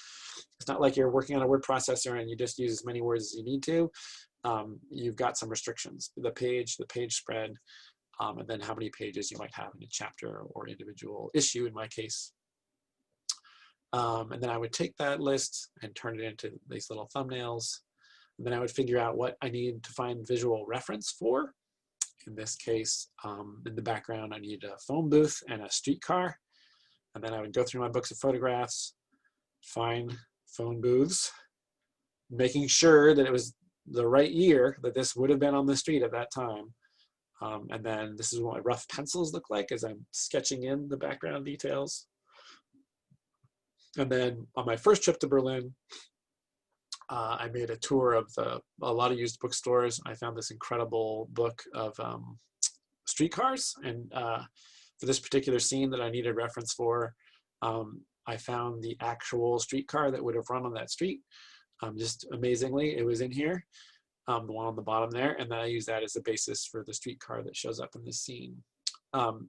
It's not like you're working on a word processor and you just use as many words as you need to. You've got some restrictions. The page spread, and then how many pages you might have in a chapter or individual issue in my case. And then I would take that list and turn it into these little thumbnails. And then I would figure out what I needed to find visual reference for. In this case, in the background, I needed a phone booth and a streetcar. And then I would go through my books of photographs, find phone booths, making sure that it was the right year that this would have been on the street at that time. And then this is what my rough pencils look like as I'm sketching in the background details. And then on my first trip to Berlin, I made a tour of a lot of used bookstores. I found this incredible book of streetcars. And for this particular scene that I needed reference for, I found the actual streetcar that would have run on that street. Just amazingly, it was in here, the one on the bottom there. And then I used that as the basis for the streetcar that shows up in this scene.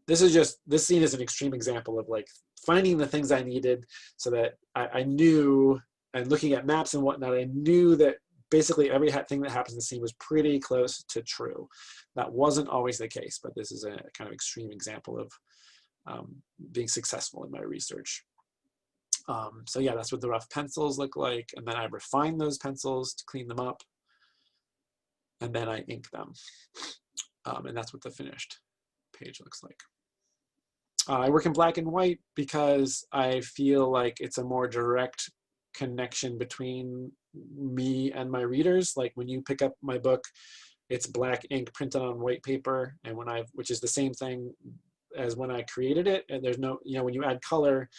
This scene is an extreme example of like finding the things I needed so that I knew, and looking at maps and whatnot, I knew that basically every thing that happens in the scene was pretty close to true. That wasn't always the case, but this is a kind of extreme example of being successful in my research. So yeah, that's what the rough pencils look like. And then I refine those pencils to clean them up. And then I ink them. And that's what the finished page looks like. I work in black and white because I feel like it's a more direct connection between me and my readers. Like when you pick up my book, it's black ink printed on white paper, and which is the same thing as when I created it. And there's no, when you add color,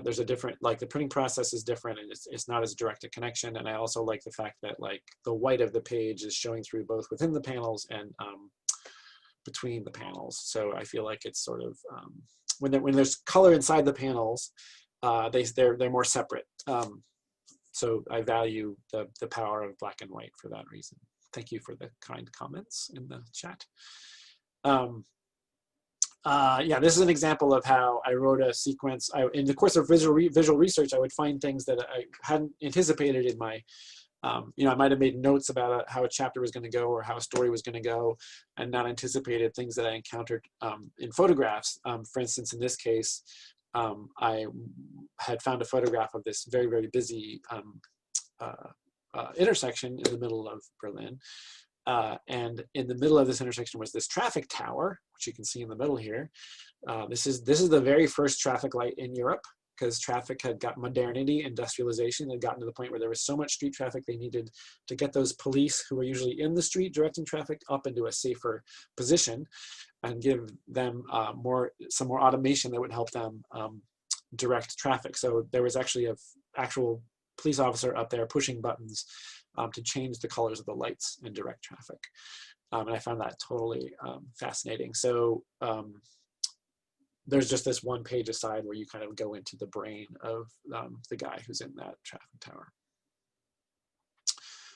there's a different, like the printing process is different, and it's not as direct a connection. And I also like the fact that like the white of the page is showing through both within the panels and between the panels. So I feel like it's sort of when there's color inside the panels, they're more separate. So I value the power of black and white for that reason. Thank you for the kind comments in the chat. Yeah, this is an example of how I wrote a sequence. In the course of visual research, I would find things that I hadn't anticipated in my, I might have made notes about how a chapter was going to go or how a story was going to go, and not anticipated things that I encountered in photographs. For instance, in this case, I had found a photograph of this very, very busy intersection in the middle of Berlin. And in the middle of this intersection was this traffic tower, which you can see in the middle here. This is the very first traffic light in Europe, because traffic had got modernity, industrialization, had gotten to the point where there was so much street traffic they needed to get those police who were usually in the street directing traffic up into a safer position and give them some more automation that would help them direct traffic. So there was actually an actual police officer up there pushing buttons to change the colors of the lights and direct traffic. And I found that totally fascinating. So there's just this one page aside where you kind of go into the brain of the guy who's in that traffic tower.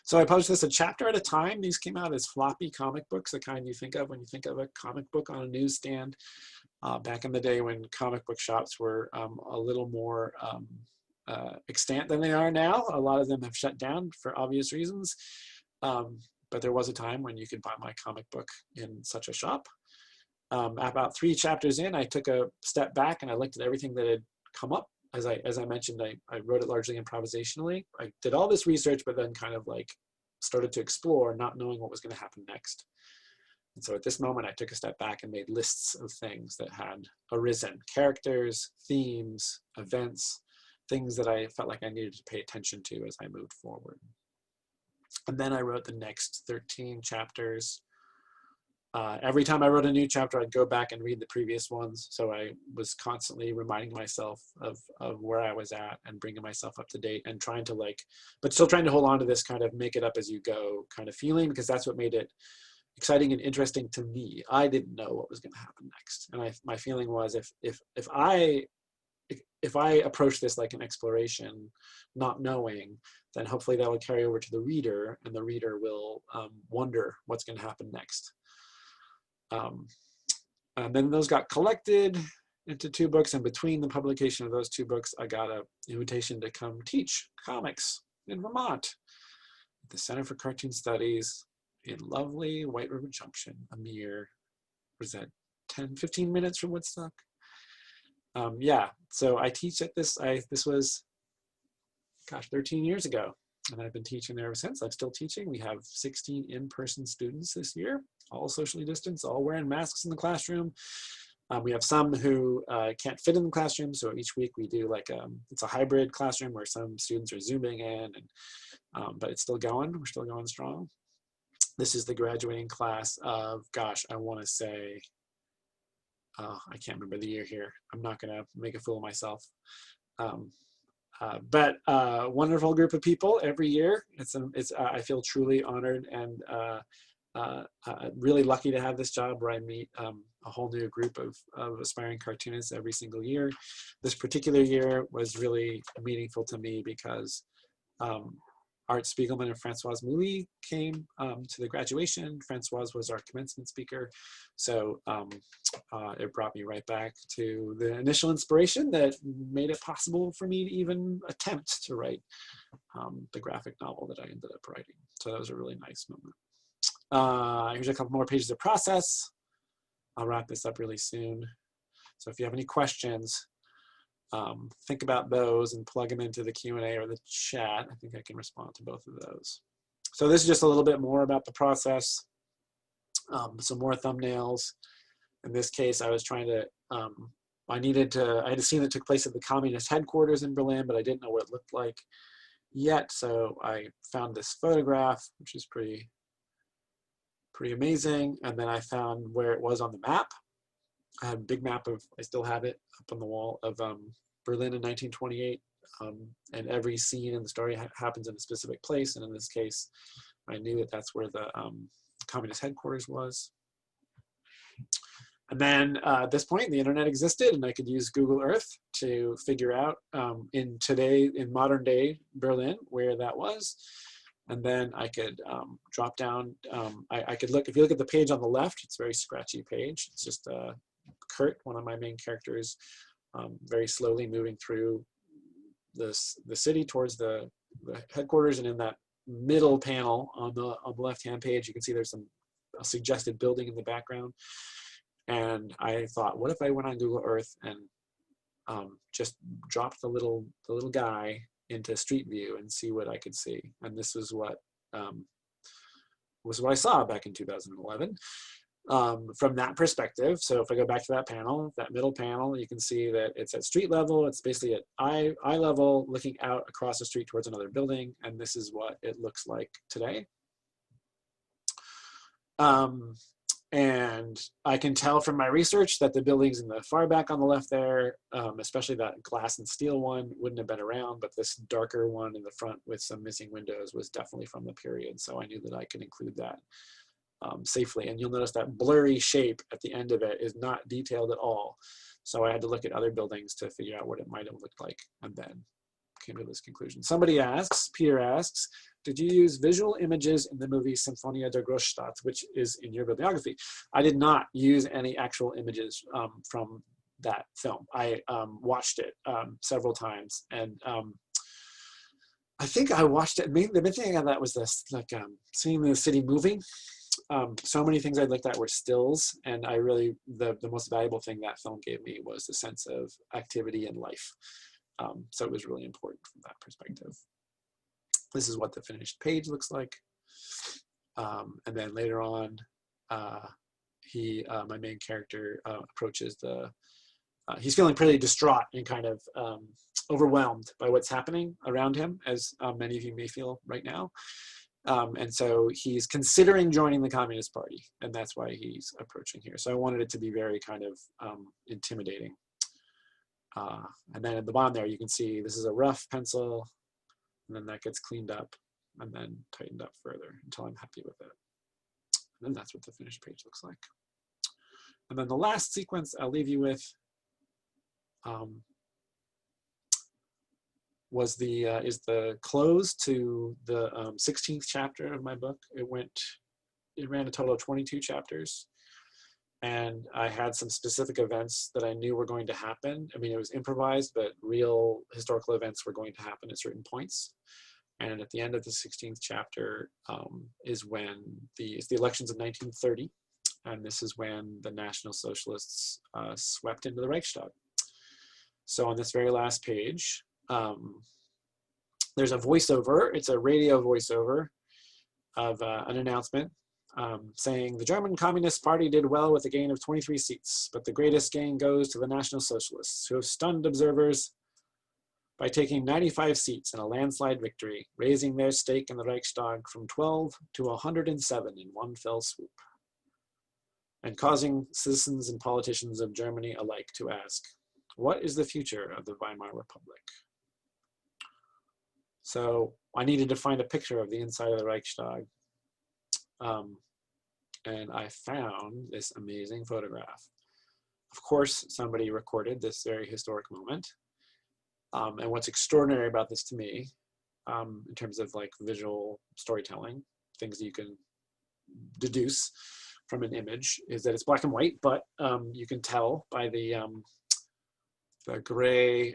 So I published this a chapter at a time. These came out as floppy comic books, the kind you think of when you think of a comic book on a newsstand. Back in the day when comic book shops were a little more extant than they are now. A lot of them have shut down for obvious reasons. But there was a time when you could buy my comic book in such a shop. About 3 chapters in, I took a step back and I looked at everything that had come up. As I mentioned, I wrote it largely improvisationally. I did all this research, but then kind of like started to explore, not knowing what was going to happen next. And so at this moment, I took a step back and made lists of things that had arisen: characters, themes, events, things that I felt like I needed to pay attention to as I moved forward. And then I wrote the next 13 chapters. Every time I wrote a new chapter, I'd go back and read the previous ones. So I was constantly reminding myself of where I was at and bringing myself up to date and trying to but still trying to hold on to this kind of make it up as you go kind of feeling, because that's what made it exciting and interesting to me. I didn't know what was going to happen next. And my feeling was if I approach this like an exploration, not knowing, then hopefully that will carry over to the reader, and the reader will wonder what's going to happen next. And then those got collected into 2 books, and between the publication of those 2 books, I got an invitation to come teach comics in Vermont at the Center for Cartoon Studies in lovely White River Junction, a mere, what is that, 10-15 minutes from Woodstock. Yeah, so I teach at this was, gosh, 13 years ago. and I've been teaching there ever since. I'm still teaching. We have 16 in-person students this year, all socially distanced, all wearing masks in the classroom. We have some who can't fit in the classroom, so each week we do like it's a hybrid classroom where some students are Zooming in, and but it's still going. We're still going strong. This is the graduating class of, gosh, I want to say, I can't remember the year here. I'm not going to make a fool of myself. But wonderful group of people every year. I feel truly honored and really lucky to have this job where I meet a whole new group of aspiring cartoonists every single year. This particular year was really meaningful to me because Art Spiegelman and Francoise Mouly came to the graduation. Francoise was our commencement speaker. So it brought me right back to the initial inspiration that made it possible for me to even attempt to write the graphic novel that I ended up writing. So that was a really nice moment. Here's a couple more pages of process. I'll wrap this up really soon. So if you have any questions, think about those and plug them into the Q&A or the chat. I think I can respond to both of those. So this is just a little bit more about the process. Some more thumbnails. In this case, I was trying to, I had a scene that took place at the communist headquarters in Berlin, but I didn't know what it looked like yet. So I found this photograph, which is pretty amazing. And then I found where it was on the map. I have a big map of, I still have it up on the wall, of Berlin in 1928. And every scene in the story happens in a specific place. And in this case, I knew that that's where the communist headquarters was. And then at this point, the internet existed, and I could use Google Earth to figure out in modern day Berlin, where that was. And then I could drop down. I could look, if you look at the page on the left, it's a very scratchy page. It's just Kurt, one of my main characters, very slowly moving through the city towards the headquarters. And in that middle panel on the left-hand page, you can see there's a suggested building in the background. And I thought, what if I went on Google Earth and just dropped the little guy into Street View and see what I could see. And this was what I saw back in 2011 from that perspective. So if I go back to that panel, that middle panel, you can see that it's at street level. It's basically at eye level, looking out across the street towards another building. And this is what it looks like today. And I can tell from my research that the buildings in the far back on the left there, especially that glass and steel one, wouldn't have been around, but this darker one in the front with some missing windows was definitely from the period. So I knew that I could include that safely. And you'll notice that blurry shape at the end of it is not detailed at all. So I had to look at other buildings to figure out what it might have looked like, and then came to this conclusion. Somebody asks, Peter asks, did you use visual images in the movie Symphonia der Großstadt, which is in your bibliography? I did not use any actual images from that film. I watched it several times, and I think I watched it. The main thing of that was this, like seeing the city moving. So many things I looked at were stills, and I really, the most valuable thing that film gave me was the sense of activity and life. So it was really important from that perspective. This is what the finished page looks like. And then later on, my main character approaches he's feeling pretty distraught and kind of overwhelmed by what's happening around him, as many of you may feel right now. And so he's considering joining the Communist Party, and that's why he's approaching here. So I wanted it to be very kind of intimidating. And then at the bottom there, you can see this is a rough pencil, and then that gets cleaned up and then tightened up further until I'm happy with it. And then that's what the finished page looks like. And then the last sequence I'll leave you with is the close to the 16th chapter of my book. It ran a total of 22 chapters. And I had some specific events that I knew were going to happen. I mean, it was improvised, but real historical events were going to happen at certain points. And at the end of the 16th chapter is when it's the elections of 1930. And this is when the National Socialists swept into the Reichstag. So on this very last page, there's a voiceover. It's a radio voiceover of an announcement saying the German Communist Party did well with a gain of 23 seats, but the greatest gain goes to the National Socialists, who have stunned observers by taking 95 seats in a landslide victory, raising their stake in the Reichstag from 12 to 107 in one fell swoop, and causing citizens and politicians of Germany alike to ask, what is the future of the Weimar Republic? So I needed to find a picture of the inside of the Reichstag. And I found this amazing photograph. Of course, somebody recorded this very historic moment. And what's extraordinary about this to me, in terms of like visual storytelling, things that you can deduce from an image, is that it's black and white, but you can tell by the gray,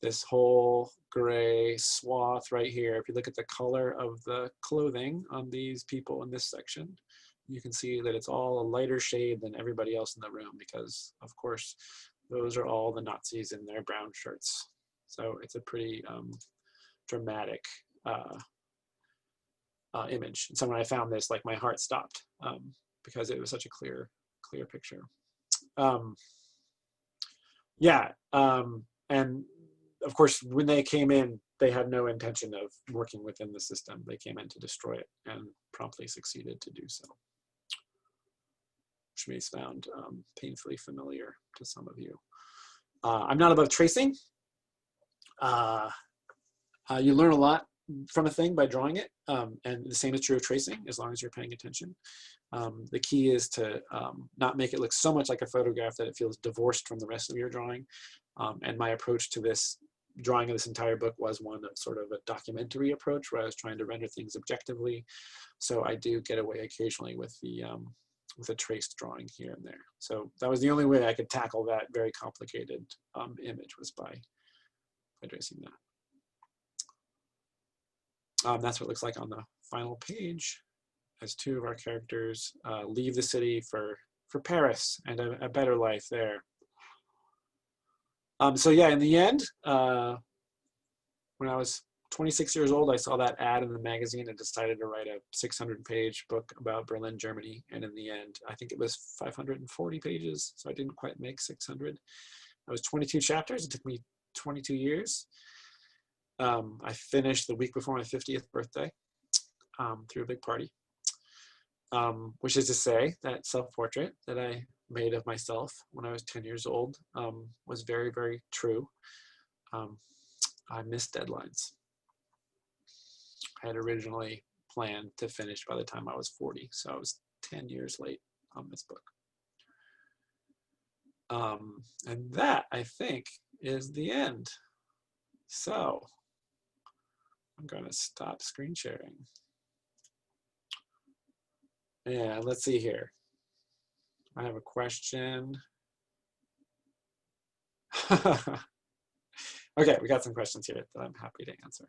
this whole gray swath right here. If you look at the color of the clothing on these people in this section, you can see that it's all a lighter shade than everybody else in the room, because of course, those are all the Nazis in their brown shirts. So it's a pretty dramatic image. And so when I found this, like my heart stopped because it was such a clear picture. And of course, when they came in, they had no intention of working within the system. They came in to destroy it and promptly succeeded to do so, which may sound painfully familiar to some of you. I'm not above tracing. You learn a lot from a thing by drawing it, and the same is true of tracing, as long as you're paying attention. The key is to not make it look so much like a photograph that it feels divorced from the rest of your drawing. And my approach to this drawing of this entire book was one of sort of a documentary approach, where I was trying to render things objectively. So I do get away occasionally with a traced drawing here and there. So that was the only way I could tackle that very complicated image, was by tracing that. That's what it looks like on the final page, as two of our characters leave the city for Paris and a better life there. So yeah, in the end, when I was 26 years old, I saw that ad in the magazine and decided to write a 600-page book about Berlin, Germany. And in the end, I think it was 540 pages, so I didn't quite make 600. I was 22 chapters. It took me 22 years. I finished the week before my 50th birthday through a big party, which is to say that self-portrait that I made of myself when I was 10 years old was very, very true. I missed deadlines. I had originally planned to finish by the time I was 40, so I was 10 years late on this book. And that, I think, is the end. So I'm going to stop screen sharing. And let's see here. I have a question. Okay, we got some questions here that I'm happy to answer.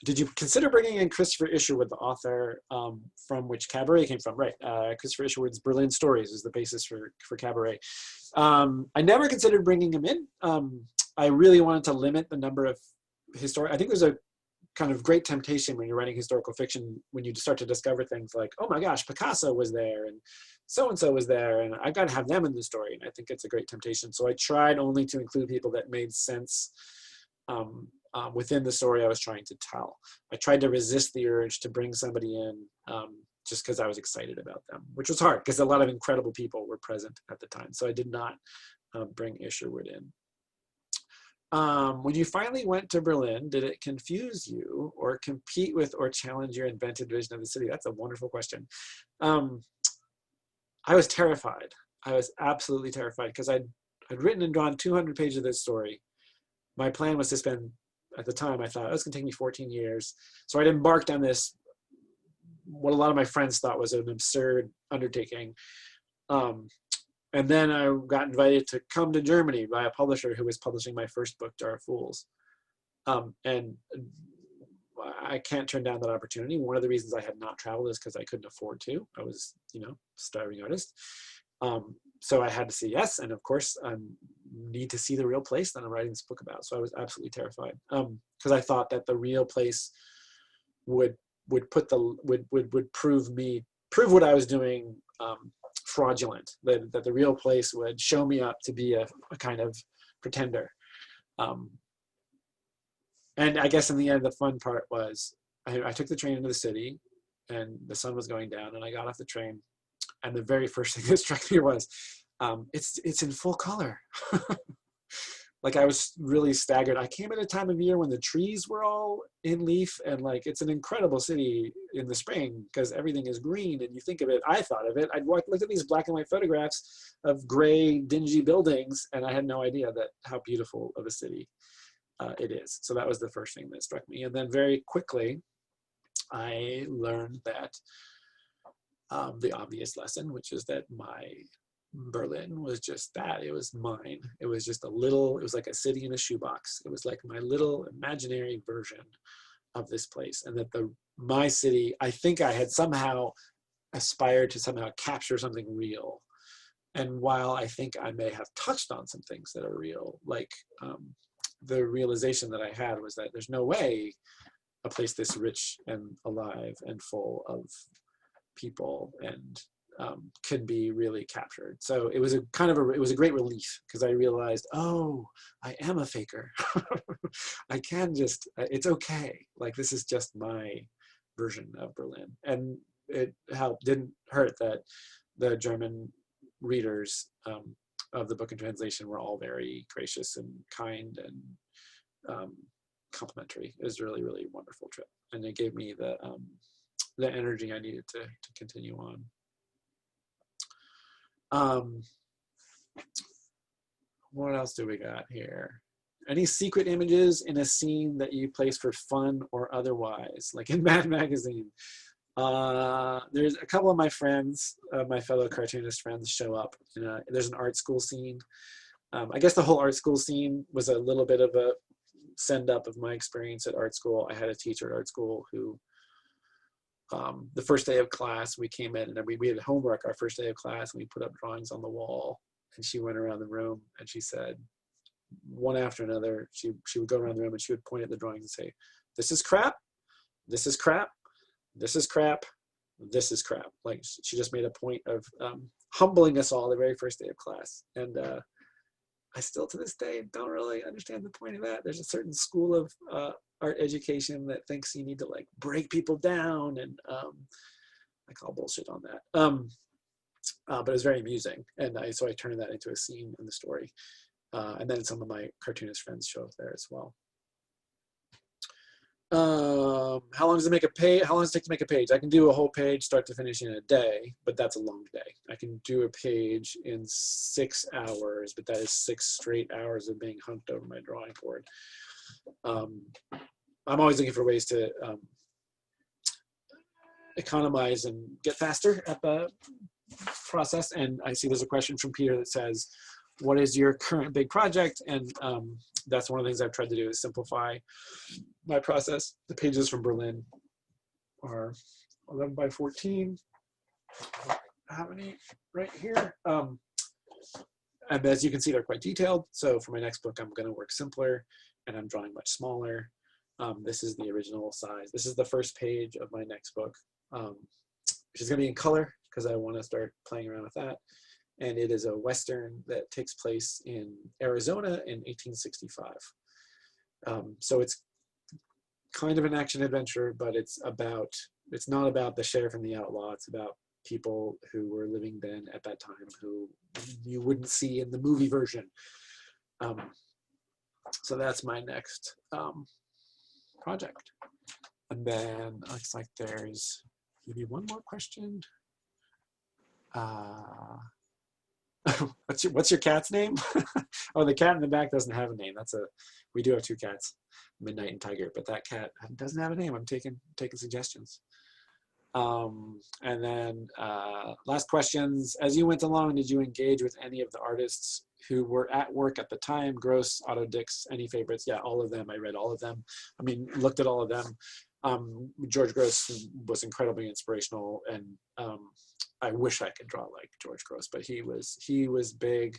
Did you consider bringing in Christopher Isherwood, the author from which Cabaret came from? Right, Christopher Isherwood's Berlin Stories is the basis for Cabaret. I never considered bringing him in. I really wanted to limit the number of I think there's a kind of great temptation when you're writing historical fiction, when you start to discover things like, oh my gosh, Picasso was there and so-and-so was there, and I got to have them in the story. And I think it's a great temptation. So I tried only to include people that made sense within the story I was trying to tell. I tried to resist the urge to bring somebody in just because I was excited about them, which was hard because a lot of incredible people were present at the time. So I did not bring Isherwood in. When you finally went to Berlin, did it confuse you or compete with or challenge your invented vision of the city? That's a wonderful question. I was terrified. I was absolutely terrified because I'd written and drawn 200 pages of this story. My plan was to spend, at the time, I thought, oh, it's gonna take me 14 years. So I'd embarked on this, what a lot of my friends thought was an absurd undertaking. And then I got invited to come to Germany by a publisher who was publishing my first book, Jar of Fools. And I can't turn down that opportunity. One of the reasons I had not traveled is because I couldn't afford to. I was, starving artist. So I had to say yes. And of course, need to see the real place that I'm writing this book about. So I was absolutely terrified, because I thought that the real place would prove what I was doing fraudulent, that the real place would show me up to be a kind of pretender. And I guess in the end, the fun part was I took the train into the city, and the sun was going down, and I got off the train, and the very first thing that struck me was, it's in full color. Like, I was really staggered. I came at a time of year when the trees were all in leaf, and like, it's an incredible city in the spring because everything is green. And you think of it, I thought of it, I'd looked at these black and white photographs of gray, dingy buildings, and I had no idea that how beautiful of a city it is. So that was the first thing that struck me. And then very quickly, I learned that the obvious lesson, which is that my Berlin was just that. It was mine. It was just it was like a city in a shoebox. It was like my little imaginary version of this place. And that my city, I think I had somehow aspired to somehow capture something real. And while I think I may have touched on some things that are real, like the realization that I had was that there's no way a place this rich and alive and full of people and can be really captured. So it was it was a great relief, because I realized, oh, I am a faker. I can just, it's okay. Like, this is just my version of Berlin. And it didn't hurt that the German readers of the book in translation were all very gracious and kind and complimentary. It was a really, really wonderful trip. And it gave me the energy I needed to continue on. What else do we got here? Any secret images in a scene that you place for fun or otherwise, like in Mad Magazine? There's a couple of my friends, my fellow cartoonist friends, show up. There's an art school scene. I guess the whole art school scene was a little bit of a send up of my experience at art school. I had a teacher at art school who, the first day of class, we came in and we had homework our first day of class, and we put up drawings on the wall, and she went around the room and she said, one after another, she would go around the room and she would point at the drawings and say, this is crap, this is crap, this is crap, this is crap. Like, she just made a point of humbling us all the very first day of class. And I still to this day don't really understand the point of that. There's a certain school of art education that thinks you need to like break people down, and I call bullshit on that. But it was very amusing, and so I turned that into a scene in the story. And then some of my cartoonist friends show up there as well. How long does it make a page? How long does it take to make a page? I can do a whole page start to finish in a day, but that's a long day. I can do a page in 6 hours, but that is 6 straight hours of being hunked over my drawing board. I'm always looking for ways to economize and get faster at the process. And I see there's a question from Peter that says, what is your current big project? And that's one of the things I've tried to do, is simplify my process. The pages from Berlin are 11 by 14. I don't have any right here. And as you can see, they're quite detailed. So for my next book, I'm going to work simpler, and I'm drawing much smaller. This is the original size. This is the first page of my next book, which is going to be in color because I want to start playing around with that. And it is a Western that takes place in Arizona in 1865. So it's kind of an action adventure, but it's not about the sheriff and the outlaw. It's about people who were living then at that time who you wouldn't see in the movie version. So that's my next project. And then looks like there's maybe one more question. What's your cat's name? Oh, the cat in the back doesn't have a name. We do have 2 cats, Midnight and Tiger, but that cat doesn't have a name. I'm taking suggestions. And then last questions. As you went along, did you engage with any of the artists who were at work at the time? Gross, Otto Dix, any favorites? Yeah, all of them. I read all of them. I mean, looked at all of them. George Gross was incredibly inspirational, and I wish I could draw like George Gross, but he was big.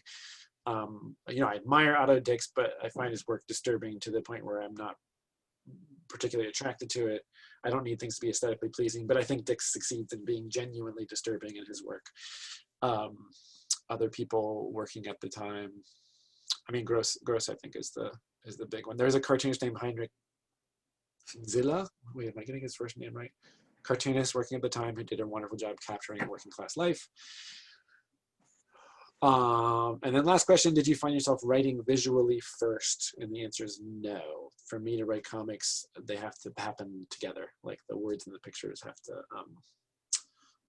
you know, I admire Otto Dix, but I find his work disturbing to the point where I'm not particularly attracted to it. I don't need things to be aesthetically pleasing, but I think Dix succeeds in being genuinely disturbing in his work. Other people working at the time, I mean, Gross I think is the big one. There's a cartoonist named Heinrich Zilla. Wait, am I getting his first name right? Cartoonist working at the time who did a wonderful job capturing working class life. And then last question, did you find yourself writing visually first? And the answer is no. For me to write comics, they have to happen together. Like the words and the pictures have to,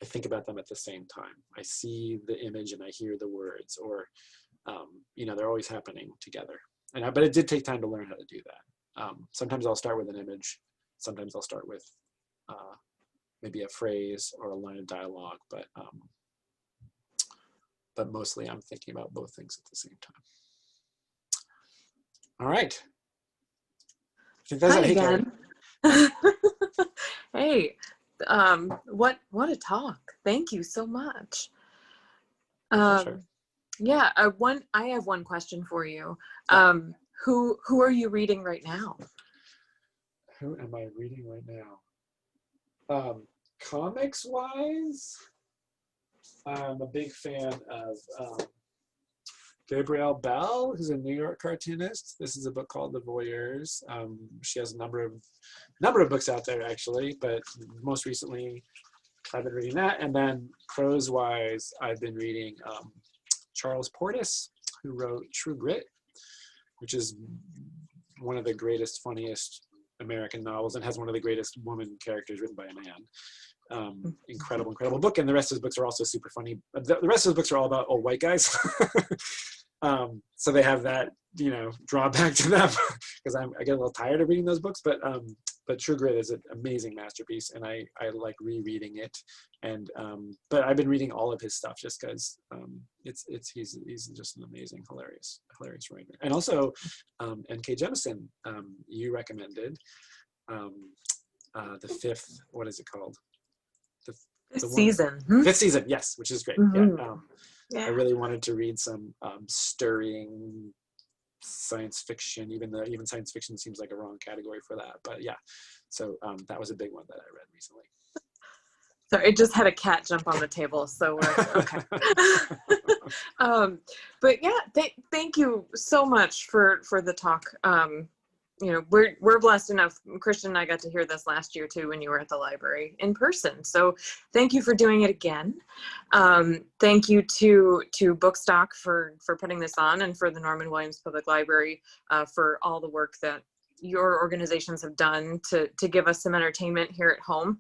I think about them at the same time. I see the image and I hear the words, or, you know, they're always happening together. But it did take time to learn how to do that. Sometimes I'll start with an image. Sometimes I'll start with maybe a phrase or a line of dialogue, but mostly I'm thinking about both things at the same time. All right. I think that's Hi it. again. Hey, what a talk. Thank you so much. Sure. Yeah, I have one question for you. Who are you reading right now? Who am I reading right now? Comics wise, I'm a big fan of Gabrielle Bell, who's a New York cartoonist. This is a book called The Voyeurs. She has a number of books out there actually, but most recently I've been reading that. And then prose wise, I've been reading Charles Portis, who wrote True Grit, which is one of the greatest, funniest American novels and has one of the greatest woman characters written by a man. Incredible book. And the rest of his books are also super funny. The rest of his books are all about old white guys. So they have that, you know, drawback to them because I get a little tired of reading those books, but True Grit is an amazing masterpiece and I like rereading it. And, but I've been reading all of his stuff just because he's just an amazing, hilarious writer. And also N.K. Jemisin, you recommended the fifth, what is it called? Fifth season. Fifth season, yes, which is great. Yeah. I really wanted to read some stirring science fiction, even science fiction seems like a wrong category for that. But yeah, so that was a big one that I read recently. Sorry, it just had a cat jump on the table, so we're okay. But yeah, thank you so much for the talk. You know, we're blessed enough. Christian and I got to hear this last year too when you were at the library in person. So thank you for doing it again. Thank you to Bookstock for putting this on, and for the Norman Williams Public Library for all the work that your organizations have done to give us some entertainment here at home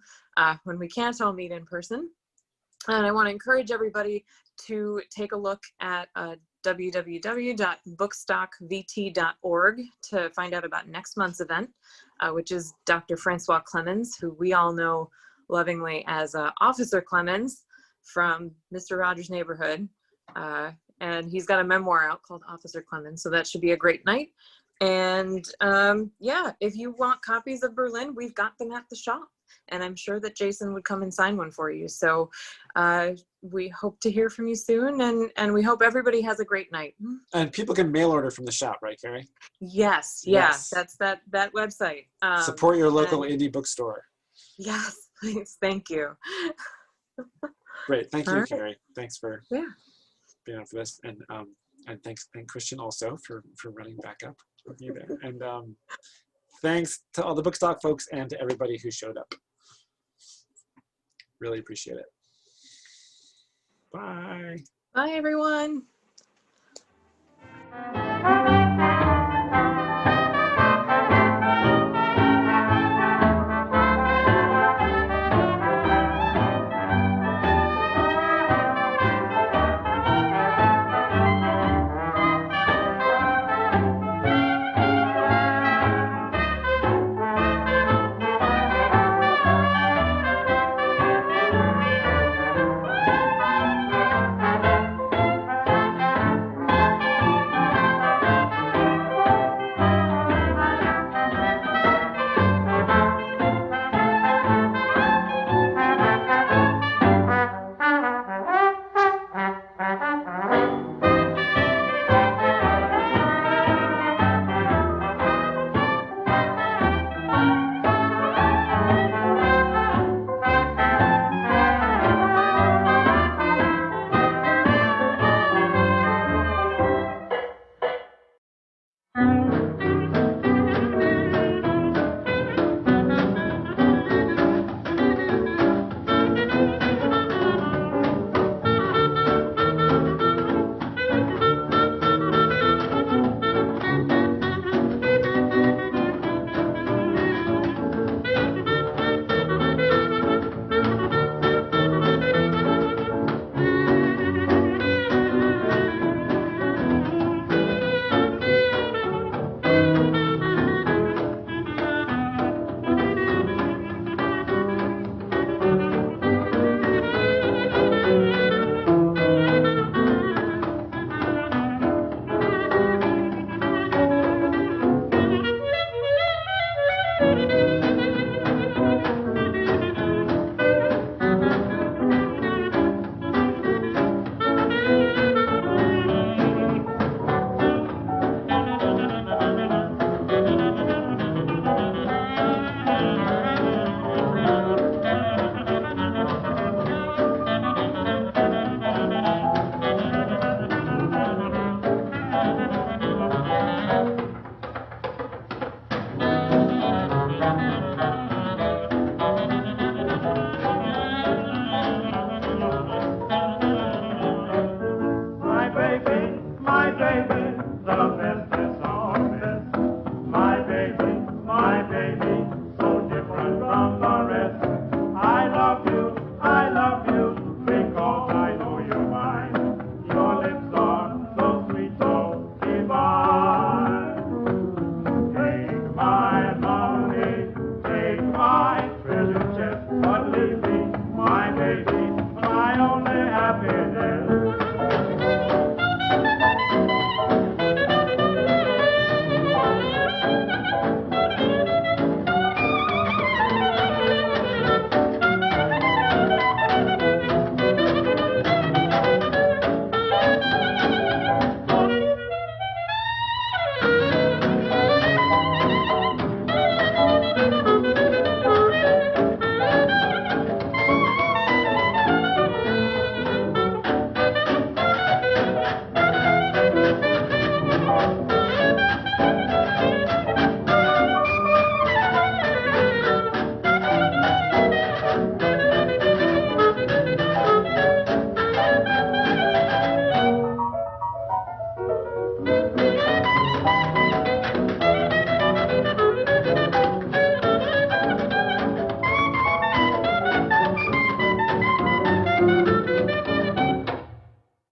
when we can't all meet in person. And I want to encourage everybody to take a look at www.bookstockvt.org to find out about next month's event, which is Dr. Francois Clemens, who we all know lovingly as Officer Clemens from Mr. Rogers' Neighborhood. And he's got a memoir out called Officer Clemens, so that should be a great night. And yeah, if you want copies of Berlin, we've got them at the shop. And I'm sure that Jason would come and sign one for you. So we hope to hear from you soon, and we hope everybody has a great night. And people can mail order from the shop, right, Carrie? Yes, yeah, that's that website. Support your local indie bookstore. Yes, please, thank you. Great, thank you, All right. Carrie. Thanks for being on for this, and thank Christian also for running back up with you there, and thanks to all the Bookstock folks and to everybody who showed up. Really appreciate it. Bye. Bye, everyone. you.